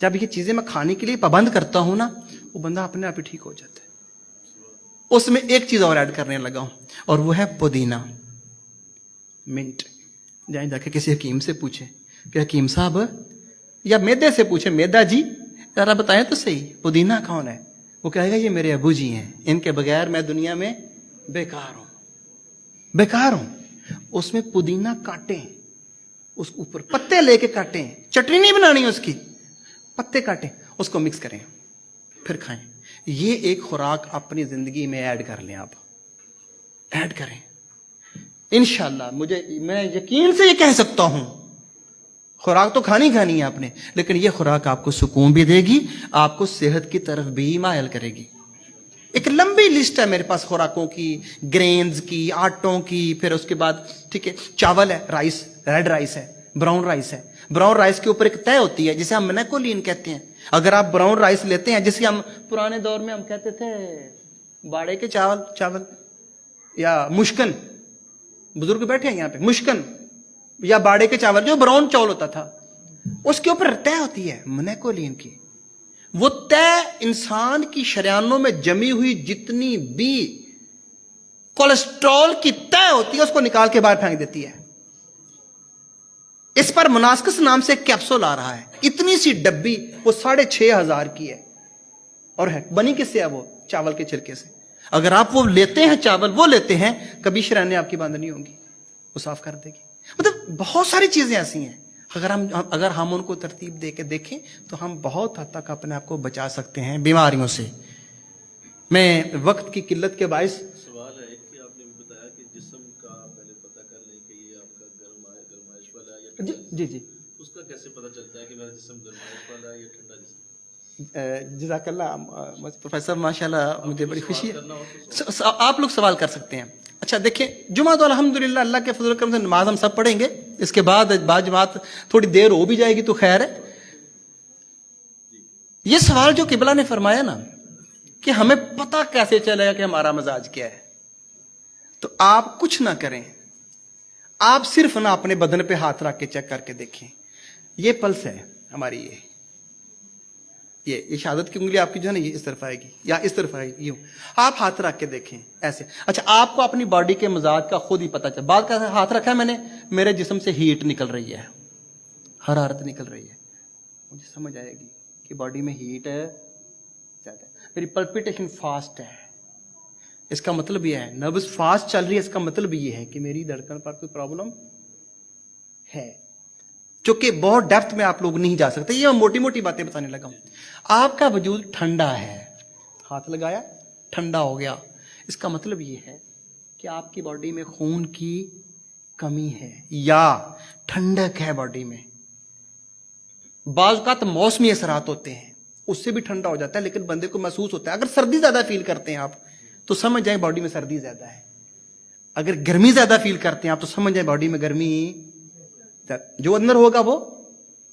جب یہ چیزیں میں کھانے کے لیے پابند کرتا ہوں نا, وہ بندہ اپنے آپ ہی ٹھیک ہو جاتا ہے. اس میں ایک چیز اور ایڈ کرنے لگا ہوں, اور وہ ہے پودینہ, منٹ. جائیں جا کے کسی حکیم سے پوچھیں کہ حکیم صاحب, یا میدے سے پوچھیں, میدا جی ذرا بتائیں تو صحیح پودینہ کون ہے. وہ کہے گا یہ میرے ابو جی ہیں, ان کے بغیر میں دنیا میں بیکار ہوں, بیکار ہوں. اس میں پودینہ کاٹیں, اس کے اوپر پتے لے کے کاٹیں, چٹنی نہیں بنانی اس کی, پتے کاٹیں, اس کو مکس کریں, پھر کھائیں. یہ ایک خوراک اپنی زندگی میں ایڈ کر لیں, آپ ایڈ کریں انشاءاللہ. میں یقین سے یہ کہہ سکتا ہوں, خوراک تو کھانی ہے آپ نے, لیکن یہ خوراک آپ کو سکون بھی دے گی, آپ کو صحت کی طرف بھی مائل کرے گی. ایک لمبی لسٹ ہے میرے پاس خوراکوں کی, گرینز کی, آٹوں کی, پھر اس کے بعد ٹھیک ہے چاول ہے, رائس, ریڈ رائس ہے, براؤن رائس ہے. براؤن رائس کے اوپر ایک طے ہوتی ہے جسے ہم منیکولین کہتے ہیں. اگر آپ براؤن رائس لیتے ہیں, جسے ہم پرانے دور میں ہم کہتے تھے باڑے کے چاول یا مشکن, بزرگ بیٹھے ہیں یہاں پہ, مشکن یا باڑے کے چاول, جو براؤن چاول ہوتا تھا, اس کے اوپر طے ہوتی ہے منیکولین کی. وہ طے انسان کی شریانوں میں جمی ہوئی جتنی بھی کولیسٹرول کی طے ہوتی ہے اس کو نکال کے باہر پھینک دیتی ہے. اس پر مناسکس نام سے ایک کیپسول آ رہا ہے, اتنی سی ڈبی, وہ 6,500 کی ہے, اور ہے بنی کس سے ہے, وہ چاول کے چھلکے سے. اگر آپ وہ لیتے ہیں, چاول وہ لیتے ہیں, کبھی شرائنیں آپ کی بند نہیں ہوں گی, وہ صاف کر دے گی. مطلب بہت ساری چیزیں ایسی ہیں, اگر ہم ان کو ترتیب دے کے دیکھیں تو ہم بہت حد تک اپنے آپ کو بچا سکتے ہیں بیماریوں سے. میں وقت کی قلت کے باعث سوال ہے کہ آپ نے بھی بتایا کہ جسم کا پہلے پتہ کر لیں کہ یہ آپ کا گرمائش والا ہے یا ٹھنڈا جسم. جی اس کا کیسے پتہ چلتا ہے کہ میرا جسم گرمائش والا ہے یا ٹھنڈا جسم؟ جزاک اللہ پروفیسر, ماشاء اللہ مجھے بڑی خوشی ہے. آپ لوگ سوال کر سکتے ہیں. اچھا دیکھیں, جمعہ تو الحمدللہ اللہ کے فضل و کرم سے نماز ہم سب پڑھیں گے, اس کے بعد جماعت تھوڑی دیر ہو بھی جائے گی تو خیر ہے. یہ سوال جو قبلہ نے فرمایا نا کہ ہمیں پتہ کیسے چلے گا کہ ہمارا مزاج کیا ہے, تو آپ کچھ نہ کریں, آپ صرف نہ اپنے بدن پہ ہاتھ رکھ کے چیک کر کے دیکھیں. یہ پلس ہے ہماری, یہ شہادت کی انگلی آپ کی جو ہے نا, یہ اس طرف آئے گی یا اس طرف آئے گی, یوں آپ ہاتھ رکھ کے دیکھیں ایسے. اچھا آپ کو اپنی باڈی کے مزاج کا خود ہی پتہ چل. بعد کا ہاتھ رکھا ہے میں نے, میرے جسم سے ہیٹ نکل رہی ہے, حرارت نکل رہی ہے, مجھے سمجھ آئے گی کہ باڈی میں ہیٹ ہے زیادہ. میری پلپیٹیشن فاسٹ ہے, اس کا مطلب یہ ہے نروس فاسٹ چل رہی ہے, اس کا مطلب یہ ہے کہ میری دھڑکن پر کوئی پرابلم ہے. چونکہ بہت ڈیپتھ میں آپ لوگ نہیں جا سکتے, یہ میں موٹی موٹی باتیں بتانے لگا ہوں. آپ کا وجود ٹھنڈا ہے, ہاتھ لگایا ٹھنڈا ہو گیا, اس کا مطلب یہ ہے کہ آپ کی باڈی میں خون کی کمی ہے یا ٹھنڈک ہے باڈی میں. بعض اوقات موسمی اثرات ہوتے ہیں, اس سے بھی ٹھنڈا ہو جاتا ہے, لیکن بندے کو محسوس ہوتا ہے. اگر سردی زیادہ فیل کرتے ہیں آپ تو سمجھ جائیں باڈی میں سردی زیادہ ہے. اگر گرمی زیادہ فیل کرتے ہیں آپ تو سمجھ جائیں باڈی میں گرمی, جو اندر ہوگا وہ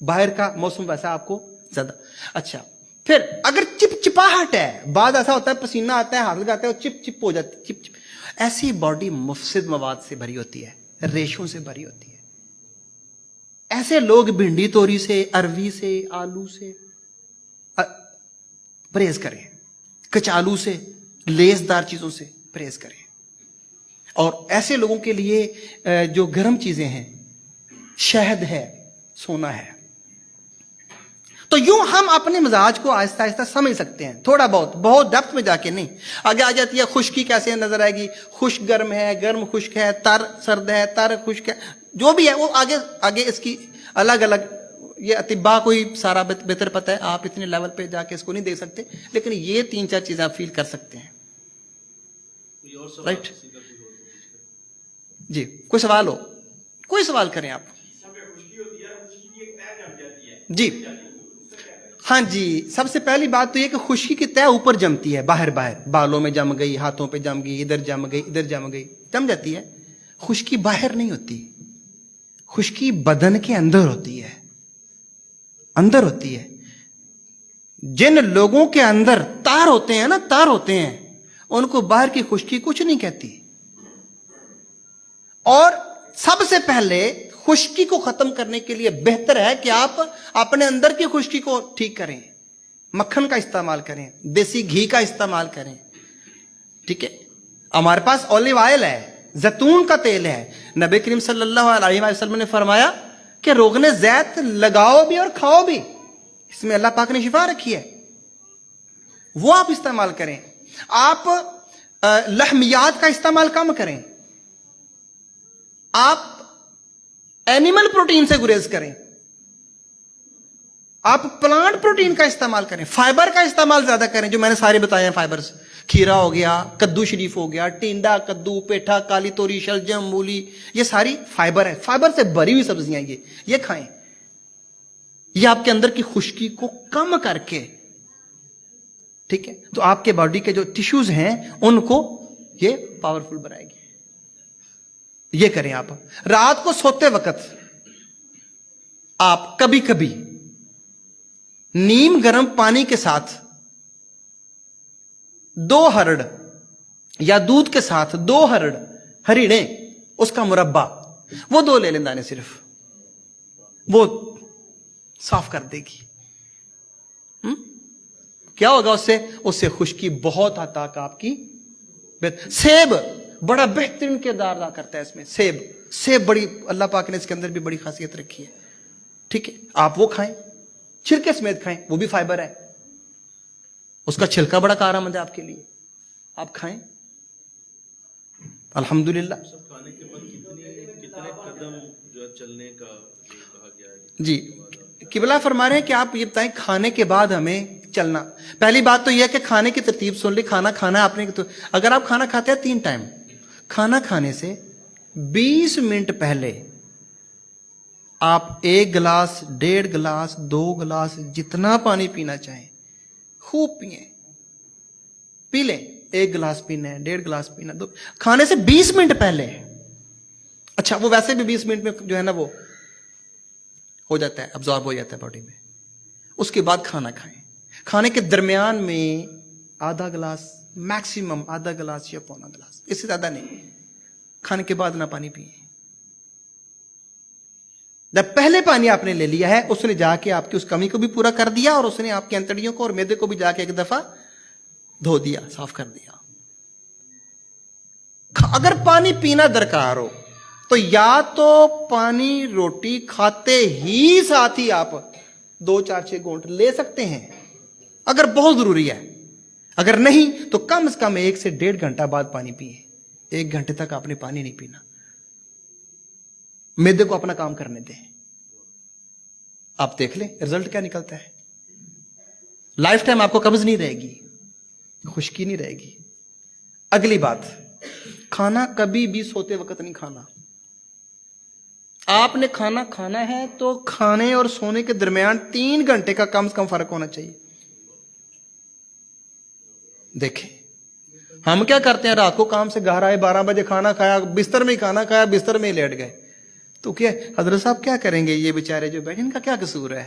باہر کا موسم ویسا آپ کو زیادہ. اچھا پھر اگر چپ چپاہٹ ہے, بعد ایسا ہوتا ہے پسینہ آتا ہے, ہاتھ لگاتے ہیں چپ چپ ہو جاتی, چپ چپ, ایسی باڈی مفسد مواد سے بھری ہوتی ہے, ریشوں سے بھری ہوتی ہے. ایسے لوگ بھنڈی توری سے, اروی سے, آلو سے پرہیز کریں, کچالو سے, لیسدار چیزوں سے پرہیز کریں. اور ایسے لوگوں کے لیے جو گرم چیزیں ہیں, شہد ہے, سونا ہے. تو یوں ہم اپنے مزاج کو آہستہ آہستہ سمجھ سکتے ہیں, تھوڑا بہت ڈیپتھ میں جا کے نہیں. آگے آ جاتی ہے خشکی, کیسے نظر آئے گی, خشک گرم ہے, گرم خشک ہے, تر سرد ہے, تر خشک ہے, جو بھی ہے وہ آگے اس کی الگ الگ, یہ اطباء کو ہی سارا بہتر پتہ ہے, آپ اتنے لیول پہ جا کے اس کو نہیں دیکھ سکتے, لیکن یہ 3-4 چیزیں آپ فیل کر سکتے ہیں. رائٹ جی, کوئی سوال ہو, کوئی سوال کریں آپ. جی ہاں جی, سب سے پہلی بات تو یہ کہ خشکی کی طے اوپر جمتی ہے, باہر بالوں میں جم گئی, ہاتھوں پہ جم گئی, ادھر جم گئی, ادھر جم گئی, جم جاتی ہے. خشکی باہر نہیں ہوتی, خشکی بدن کے اندر ہوتی ہے, اندر ہوتی ہے. جن لوگوں کے اندر تار ہوتے ہیں نا, تار ہوتے ہیں, ان کو باہر کی خشکی کچھ نہیں کہتی. اور سب سے پہلے خشکی کو ختم کرنے کے لیے بہتر ہے کہ آپ اپنے اندر کی خشکی کو ٹھیک کریں. مکھن کا استعمال کریں, دیسی گھی کا استعمال کریں. ٹھیک ہے, ہمارے پاس اولیو آئل ہے, زیتون کا تیل ہے. نبی کریم صلی اللہ علیہ وسلم نے فرمایا کہ روغن زیت لگاؤ بھی اور کھاؤ بھی, اس میں اللہ پاک نے شفا رکھی ہے, وہ آپ استعمال کریں. آپ لحمیات کا استعمال کم کریں, آپ اینیمل پروٹین سے گریز کریں, آپ پلانٹ پروٹین کا استعمال کریں, فائبر کا استعمال زیادہ کریں جو میں نے سارے بتائے ہیں. فائبرز, کھیرا ہو گیا, کدو شریف ہو گیا, ٹینڈا, کدو, پیٹھا, کالی توری, شلجم, مولی, یہ ساری فائبر ہے, فائبر سے بھری ہوئی سبزیاں یہ کھائیں. یہ آپ کے اندر کی خشکی کو کم کر کے, ٹھیک ہے, تو آپ کے باڈی کے جو ٹیشوز ہیں ان کو یہ پاورفل بنائے گی. یہ کریں. آپ رات کو سوتے وقت آپ کبھی کبھی نیم گرم پانی کے ساتھ 2 ہرڑ یا دودھ کے ساتھ 2 ہرڑ ہریڑیں, اس کا مربع, وہ 2 لے لیں دانے, صرف وہ صاف کر دے گی. کیا ہوگا اس سے خشکی بہت حد تک آپ کی. سیب بڑا بہترین کردار ادا کرتا ہے اس میں. سیب بڑی, اللہ پاک نے اس کے اندر بھی بڑی خاصیت رکھی ہے. ٹھیک ہے, آپ وہ کھائیں, چھلکے سمیت کھائیں, وہ بھی فائبر ہے, اس کا چھلکا بڑا کارآمد ہے آپ کے لیے, آپ کھائیں. الحمدللہ. کھانے کے بعد کتنے قدم جو چلنے کا کہا گیا ہے؟ جی, قبلہ فرما رہے ہیں کہ آپ یہ بتائیں کھانے کے بعد ہمیں چلنا. پہلی بات تو یہ ہے کہ کھانے کی ترتیب سن لی. کھانا کھانا ہے آپ نے, تو اگر آپ کھانا کھاتے ہیں 3 ٹائم, کھانا کھانے سے 20 منٹ پہلے آپ 1 گلاس, 1.5 گلاس, 2 گلاس, جتنا پانی پینا چاہیں خوب پئیں, پی لیں. 1 گلاس پینا ہے, 1.5 گلاس پینا, 2, کھانے سے 20 منٹ پہلے. اچھا, وہ ویسے بھی 20 منٹ میں جو ہے نا وہ ہو جاتا ہے, ابزارب ہو جاتا ہے باڈی میں. اس کے بعد کھانا کھائیں. کھانے کے درمیان میں آدھا گلاس, میکسیمم آدھا گلاس یا پونا گلاس, اس سے زیادہ نہیں. کھانے کے بعد نہ پانی پئیں. جب پہلے پانی آپ نے لے لیا ہے, اس نے جا کے آپ کی اس کمی کو بھی پورا کر دیا, اور اس نے آپ کی انتڑیوں کو اور معدے کو بھی جا کے 1 دفعہ دھو دیا, صاف کر دیا. اگر پانی پینا درکار ہو تو یا تو پانی روٹی کھاتے ہی ساتھ ہی آپ 2, 4, 6 گھونٹ لے سکتے ہیں اگر بہت ضروری ہے. اگر نہیں تو کم از کم 1 سے 1.5 گھنٹہ بعد پانی پیئے. 1 گھنٹے تک آپ نے پانی نہیں پینا. معدے کو اپنا کام کرنے دیں. آپ دیکھ لیں رزلٹ کیا نکلتا ہے. لائف ٹائم آپ کو قبض نہیں رہے گی, خشکی نہیں رہے گی. اگلی بات, کھانا کبھی بھی سوتے وقت نہیں کھانا. آپ نے کھانا کھانا ہے تو کھانے اور سونے کے درمیان 3 گھنٹے کا کم سے کم فرق ہونا چاہیے. دیکھیں ہم کیا کرتے ہیں, رات کو کام سے گھر آئے, 12 بجے کھانا کھایا, بستر میں ہی کھانا کھایا, بستر میں ہی لیٹ گئے. تو کیا حضرت صاحب کیا کریں گے, یہ بیچارے جو بیٹھے ان کا کیا قصور ہے,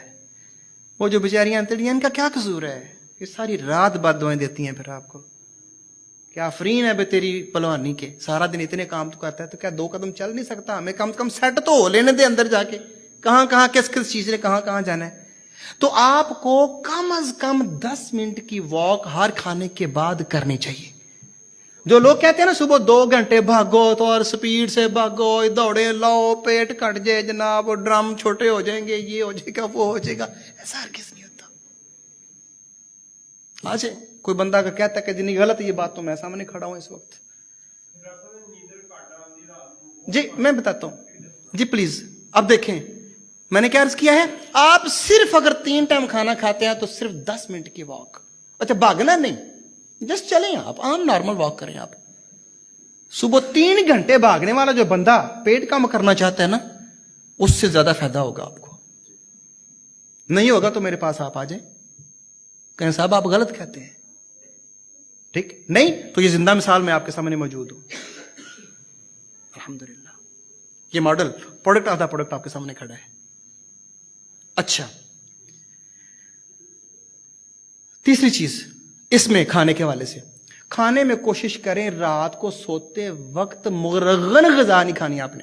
وہ جو بیچاریاں انتڑیاں ان کا کیا قصور ہے, یہ ساری رات بعد دعائیں دیتی ہیں پھر آپ کو. کیا آفرین ہے بے تیری پلوانی کے, سارا دن اتنے کام تو کرتا ہے, تو کیا 2 قدم چل نہیں سکتا؟ ہمیں کم سے کم سیٹ تو ہو لینے دے اندر جا کے, کہاں کہاں کس کس چیز نے کہاں کہاں جانا ہے. تو آپ کو کم از کم 10 منٹ کی واک ہر کھانے کے بعد کرنی چاہیے. جو لوگ کہتے ہیں نا صبح 2 گھنٹے بھاگو تو اور سپیڈ سے بھاگو, دوڑے لاؤ, پیٹ کٹ جائے جناب, ڈرم چھوٹے ہو جائیں گے, یہ ہو جائے گا, وہ ہو جائے گا, ایسا ہر کس نہیں ہوتا. آج کوئی بندہ اگر کہتا ہے کہ جنہیں غلط ہے یہ بات, تو میں سامنے کھڑا ہوں اس وقت. جی میں بتاتا ہوں, جی پلیز. اب دیکھیں میں نے کیا عرض کیا ہے, آپ صرف اگر 3 ٹائم کھانا کھاتے ہیں تو صرف 10 منٹ کی واک. اچھا بھاگنا نہیں, جسٹ چلیں آپ, عام نارمل واک کریں آپ. صبح 3 گھنٹے بھاگنے والا جو بندہ پیٹ کم کرنا چاہتا ہے نا, اس سے زیادہ فائدہ ہوگا آپ کو. نہیں ہوگا تو میرے پاس آپ آ جائیں, کہیں صاحب آپ غلط کہتے ہیں. ٹھیک نہیں تو یہ زندہ مثال میں آپ کے سامنے موجود ہوں. الحمدللہ یہ model product of the product آپ کے سامنے کھڑا ہے. اچھا تیسری چیز اس میں کھانے کے حوالے سے, کھانے میں کوشش کریں رات کو سوتے وقت مغرغن غذا نہیں کھانی آپ نے.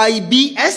IBS,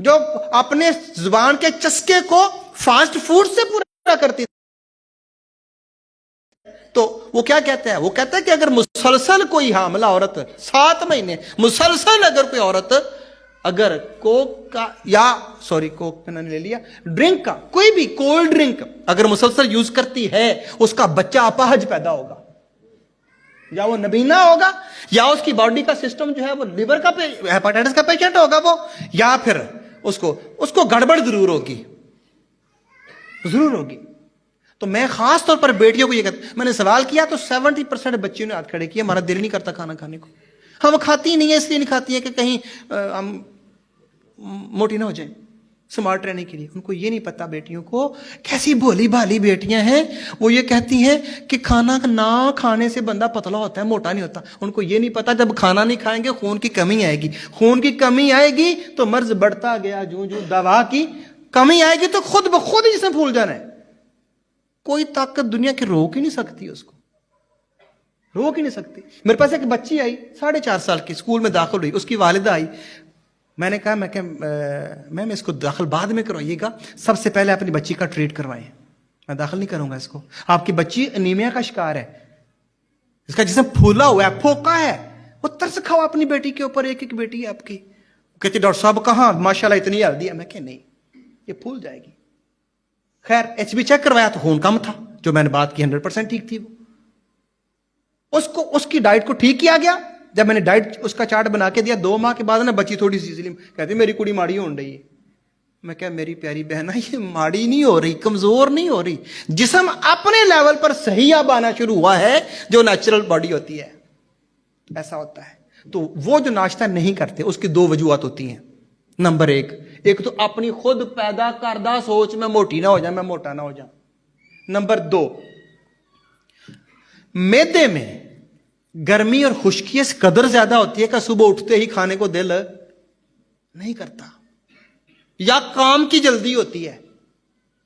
جو اپنے زبان کے چسکے کو فاسٹ فوڈ سے پورا کرتی. تو وہ کیا کہتا ہے؟ وہ کہتا ہے کہ اگر مسلسل کوئی حاملہ عورت 7 مہینے مسلسل اگر کوئی عورت اگر کوک کا یا کوک میں نے لے لیا ڈرنک کا کوئی بھی کولڈ ڈرنک اگر مسلسل یوز کرتی ہے اس کا بچہ اپاہج پیدا ہوگا, یا وہ نبینا ہوگا, یا اس کی باڈی کا سسٹم جو ہے وہ لیور کا ہیپاٹائٹس کا پیشنٹ ہوگا وہ, یا پھر اس کو گڑبڑ ضرور ہوگی. تو میں خاص طور پر بیٹیوں کو یہ کہتا ہوں, میں نے سوال کیا تو 70% بچیوں نے ہاتھ کھڑے کیے ہمارا دل نہیں کرتا کھانا کھانے کو. ہم کھاتی نہیں ہے اس لیے نہیں کھاتی ہیں کہ کہیں ہم موٹی نہ ہو جائیں, سمارٹ رہنے کے لیے. ان کو یہ نہیں پتا بیٹیوں کو کیسی بھولی بھالی بیٹیاں ہیں, وہ یہ کہتی ہیں کہ کھانا نہ کھانے سے بندہ پتلا ہوتا ہے موٹا نہیں ہوتا. ان کو یہ نہیں پتا جب کھانا نہیں کھائیں گے خون کی کمی آئے گی, خون کی کمی آئے گی تو مرض بڑھتا گیا, جو دوا کی کمی آئے گی تو خود بخود ہی جسم پھول جانا ہے. کوئی طاقت دنیا کی روک ہی نہیں سکتی, اس کو روک ہی نہیں سکتی. میرے پاس ایک بچی آئی 4.5 سال کی, اسکول میں داخل ہوئی, اس کی والدہ آئی, میں نے کہا میم اس کو داخل بعد میں کروائیے گا, سب سے پہلے اپنی بچی کا ٹریٹ کروائیں, میں داخل نہیں کروں گا اس کو. آپ کی بچی انیمیا کا شکار ہے, اس کا جسم پھولا ہوا ہے, پھوکا ہے, وہ ترس کھاؤ اپنی بیٹی کے اوپر, ایک بیٹی ہے آپ کی. کہتی ڈاکٹر صاحب کہاں ماشاءاللہ اتنی ہیلدی ہے. میں کہ نہیں, یہ پھول جائے گی. خیر HB چیک کروایا تو خون کم تھا, جو میں نے بات کی 100% ٹھیک تھی. وہ اس کی ڈائٹ کو ٹھیک کیا گیا. جب میں نے ڈائٹ اس کا چارٹ بنا کے دیا 2 ماہ کے بعد نا بچی تھوڑی سی سلیم, کہتی میری کڑی ماڑی ہو رہی ہے. میں کہا میری پیاری بہنا یہ ماڑی نہیں ہو رہی, کمزور نہیں ہو رہی, جسم اپنے لیول پر صحیح اب آنا شروع ہوا ہے, جو نیچرل باڈی ہوتی ہے ایسا ہوتا ہے. تو وہ جو ناشتہ نہیں کرتے اس کی 2 وجوہات ہوتی ہیں. نمبر 1 تو اپنی خود پیدا کردہ سوچ میں موٹی نہ ہو جائے, میں موٹا نہ ہو جاؤں. نمبر 2 معدے میں گرمی اور خشکی اس قدر زیادہ ہوتی ہے کہ صبح اٹھتے ہی کھانے کو دل نہیں کرتا, یا کام کی جلدی ہوتی ہے,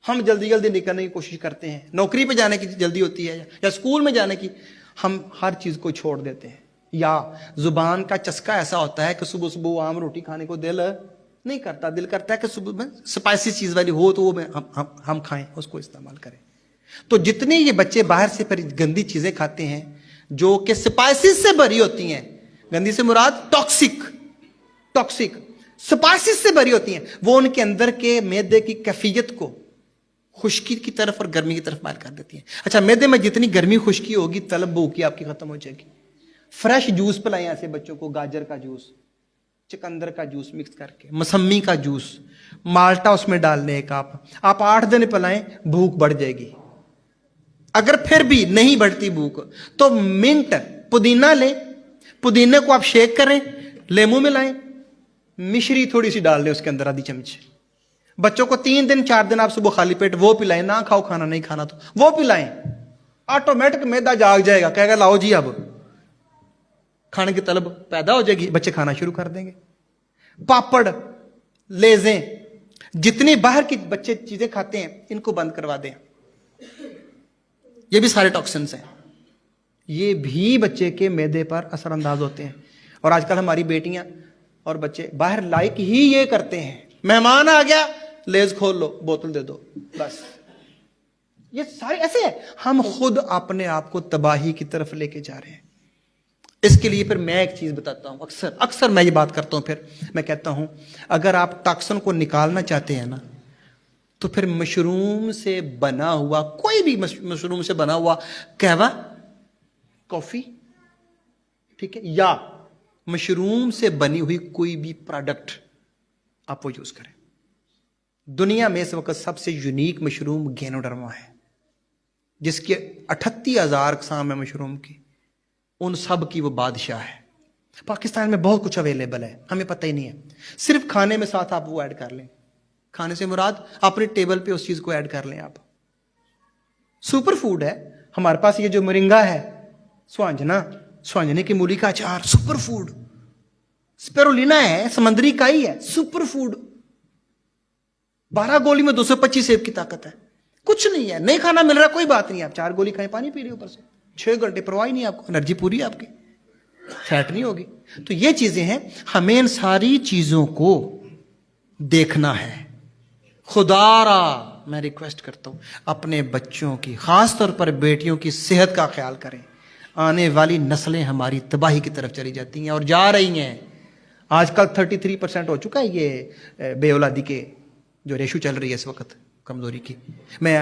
ہم جلدی نکلنے کی کوشش کرتے ہیں, نوکری پہ جانے کی جلدی ہوتی ہے یا اسکول میں جانے کی, ہم ہر چیز کو چھوڑ دیتے ہیں. یا زبان کا چسکا ایسا ہوتا ہے کہ صبح عام روٹی کھانے کو دل نہیں کرتا, دل کرتا ہے کہ صبح میں سپائسی چیز والی ہو تو وہ ہم کھائیں, اس کو استعمال کریں. تو جتنے یہ بچے باہر سے گندی چیزیں کھاتے ہیں جو کہ سپائسز سے بھری ہوتی ہیں, گندی سے مراد ٹاکسک سپائسز سے بھری ہوتی ہیں, وہ ان کے اندر کے معدے کی کیفیت کو خشکی کی طرف اور گرمی کی طرف مائل کر دیتی ہیں. اچھا معدے میں جتنی گرمی خشکی ہوگی طلب بھوک کی آپ کی ختم ہو جائے گی. فریش جوس پلائیں ایسے بچوں کو, گاجر کا جوس, چکندر کا جوس مکس کر کے, موسمی کا جوس, مالٹا اس میں ڈال لیں ایک, آپ 8 دن پلائیں, بھوک بڑھ جائے گی. اگر پھر بھی نہیں بڑھتی بھوک تو منٹ پودینہ لیں, پودینے کو آپ شیک کریں, لیمو میں لائیں, مشری تھوڑی سی ڈال لیں اس کے اندر آدھی چمچ. بچوں کو 3 دن 4 دن آپ صبح خالی پیٹ وہ پلائیں, نہ کھاؤ کھانا نہیں کھانا تو وہ پلائیں, آٹومیٹک معدہ جاگ جائے گا, کہے گا لاؤ جی اب کھانے کی طلب پیدا ہو جائے گی, بچے کھانا شروع کر دیں گے. پاپڑ, لیزیں, جتنی باہر کی بچے چیزیں کھاتے ہیں ان کو بند کروا دیں, یہ بھی سارے ٹاکسنس ہیں, یہ بھی بچے کے معدے پر اثر انداز ہوتے ہیں. اور آج کل ہماری بیٹیاں اور بچے باہر لائق ہی یہ کرتے ہیں, مہمان آ گیا لیز کھول لو, بوتل دے دو, بس. یہ سارے ایسے ہیں, ہم خود اپنے آپ کو تباہی کی طرف لے کے جا رہے ہیں. اس کے لیے پھر میں ایک چیز بتاتا ہوں, اکثر میں یہ بات کرتا ہوں, پھر میں کہتا ہوں اگر آپ ٹاکسن کو نکالنا چاہتے ہیں نا تو پھر مشروم سے بنا ہوا, کوئی بھی مشروم سے بنا ہوا قہوہ, کافی, ٹھیک ہے, یا مشروم سے بنی ہوئی کوئی بھی پروڈکٹ آپ وہ یوز کریں. دنیا میں اس وقت سب سے یونیک مشروم گینوڈرما ہے, جس کے 38,000 اقسام ہیں مشروم کی, ان سب کی وہ بادشاہ ہے. پاکستان میں بہت کچھ اویلیبل ہے, ہمیں پتہ ہی نہیں ہے. صرف کھانے میں ساتھ آپ وہ ایڈ کر لیں, کھانے سے مراد اپنے ٹیبل پہ اس چیز کو ایڈ کر لیں آپ. سپر فوڈ ہے ہمارے پاس یہ جو مرنگا ہے, سوانجنے کی مولی کا اچار, سپر فوڈ. سپیرولینا ہے, سمندری کائی ہے, سپر فوڈ. 12 گولی میں 225 سیب کی طاقت ہے. کچھ نہیں ہے, نہیں کھانا مل رہا کوئی بات نہیں, آپ 4 گولی کھائیں, پانی پی رہے اوپر سے, 6 گھنٹے پرواہ نہیں آپ کو, انرجی پوری ہے آپ کی, فیٹ نہیں ہوگی. تو یہ چیزیں ہیں, ہمیں ان ساری چیزوں کو دیکھنا ہے. خدارا میں ریکویسٹ کرتا ہوں اپنے بچوں کی, خاص طور پر بیٹیوں کی صحت کا خیال کریں. آنے والی نسلیں ہماری تباہی کی طرف چلی جاتی ہیں اور جا رہی ہیں. آج کل 33% ہو چکا ہے یہ بے اولادی کے جو ریشو چل رہی ہے اس وقت کمزوری کی. میں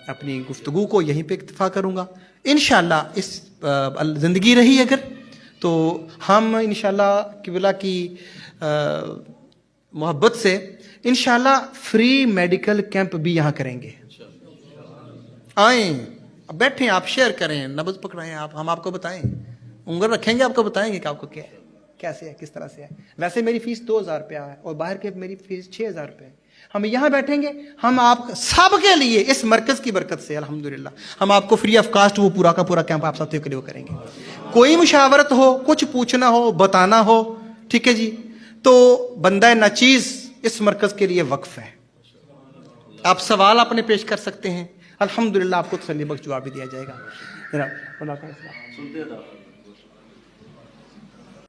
اپنی گفتگو کو یہیں پہ اکتفا کروں گا. انشاءاللہ اس زندگی رہی اگر تو ہم انشاءاللہ قبلہ کی محبت سے انشاءاللہ فری میڈیکل کیمپ بھی یہاں کریں گے. آئیں, بیٹھیں, آپ شیئر کریں, نبض پکڑائیں, ہم آپ کو بتائیں, انگل رکھیں گے, آپ کو بتائیں گے کہ آپ کو کیا ہے, کیسے ہے, کس طرح سے ہے. ویسے میری فیس 2000 روپیہ ہے اور باہر کے میری فیس 6000 روپے ہے. ہم یہاں بیٹھیں گے, ہم آپ سب کے لیے اس مرکز کی برکت سے الحمدللہ ہم آپ کو فری آف کاسٹ وہ پورا کا پورا کیمپ آپ ساتھیوں کے لیے کریں گے. کوئی مشاورت ہو, کچھ پوچھنا ہو, بتانا ہو, ٹھیک ہے جی, تو بندہ ناچیز اس مرکز کے لیے وقف ہے. آپ سوال اپنے پیش کر سکتے ہیں, الحمدللہ آپ کو تسلی بخش جواب بھی دیا جائے گا. جناب اللہ کا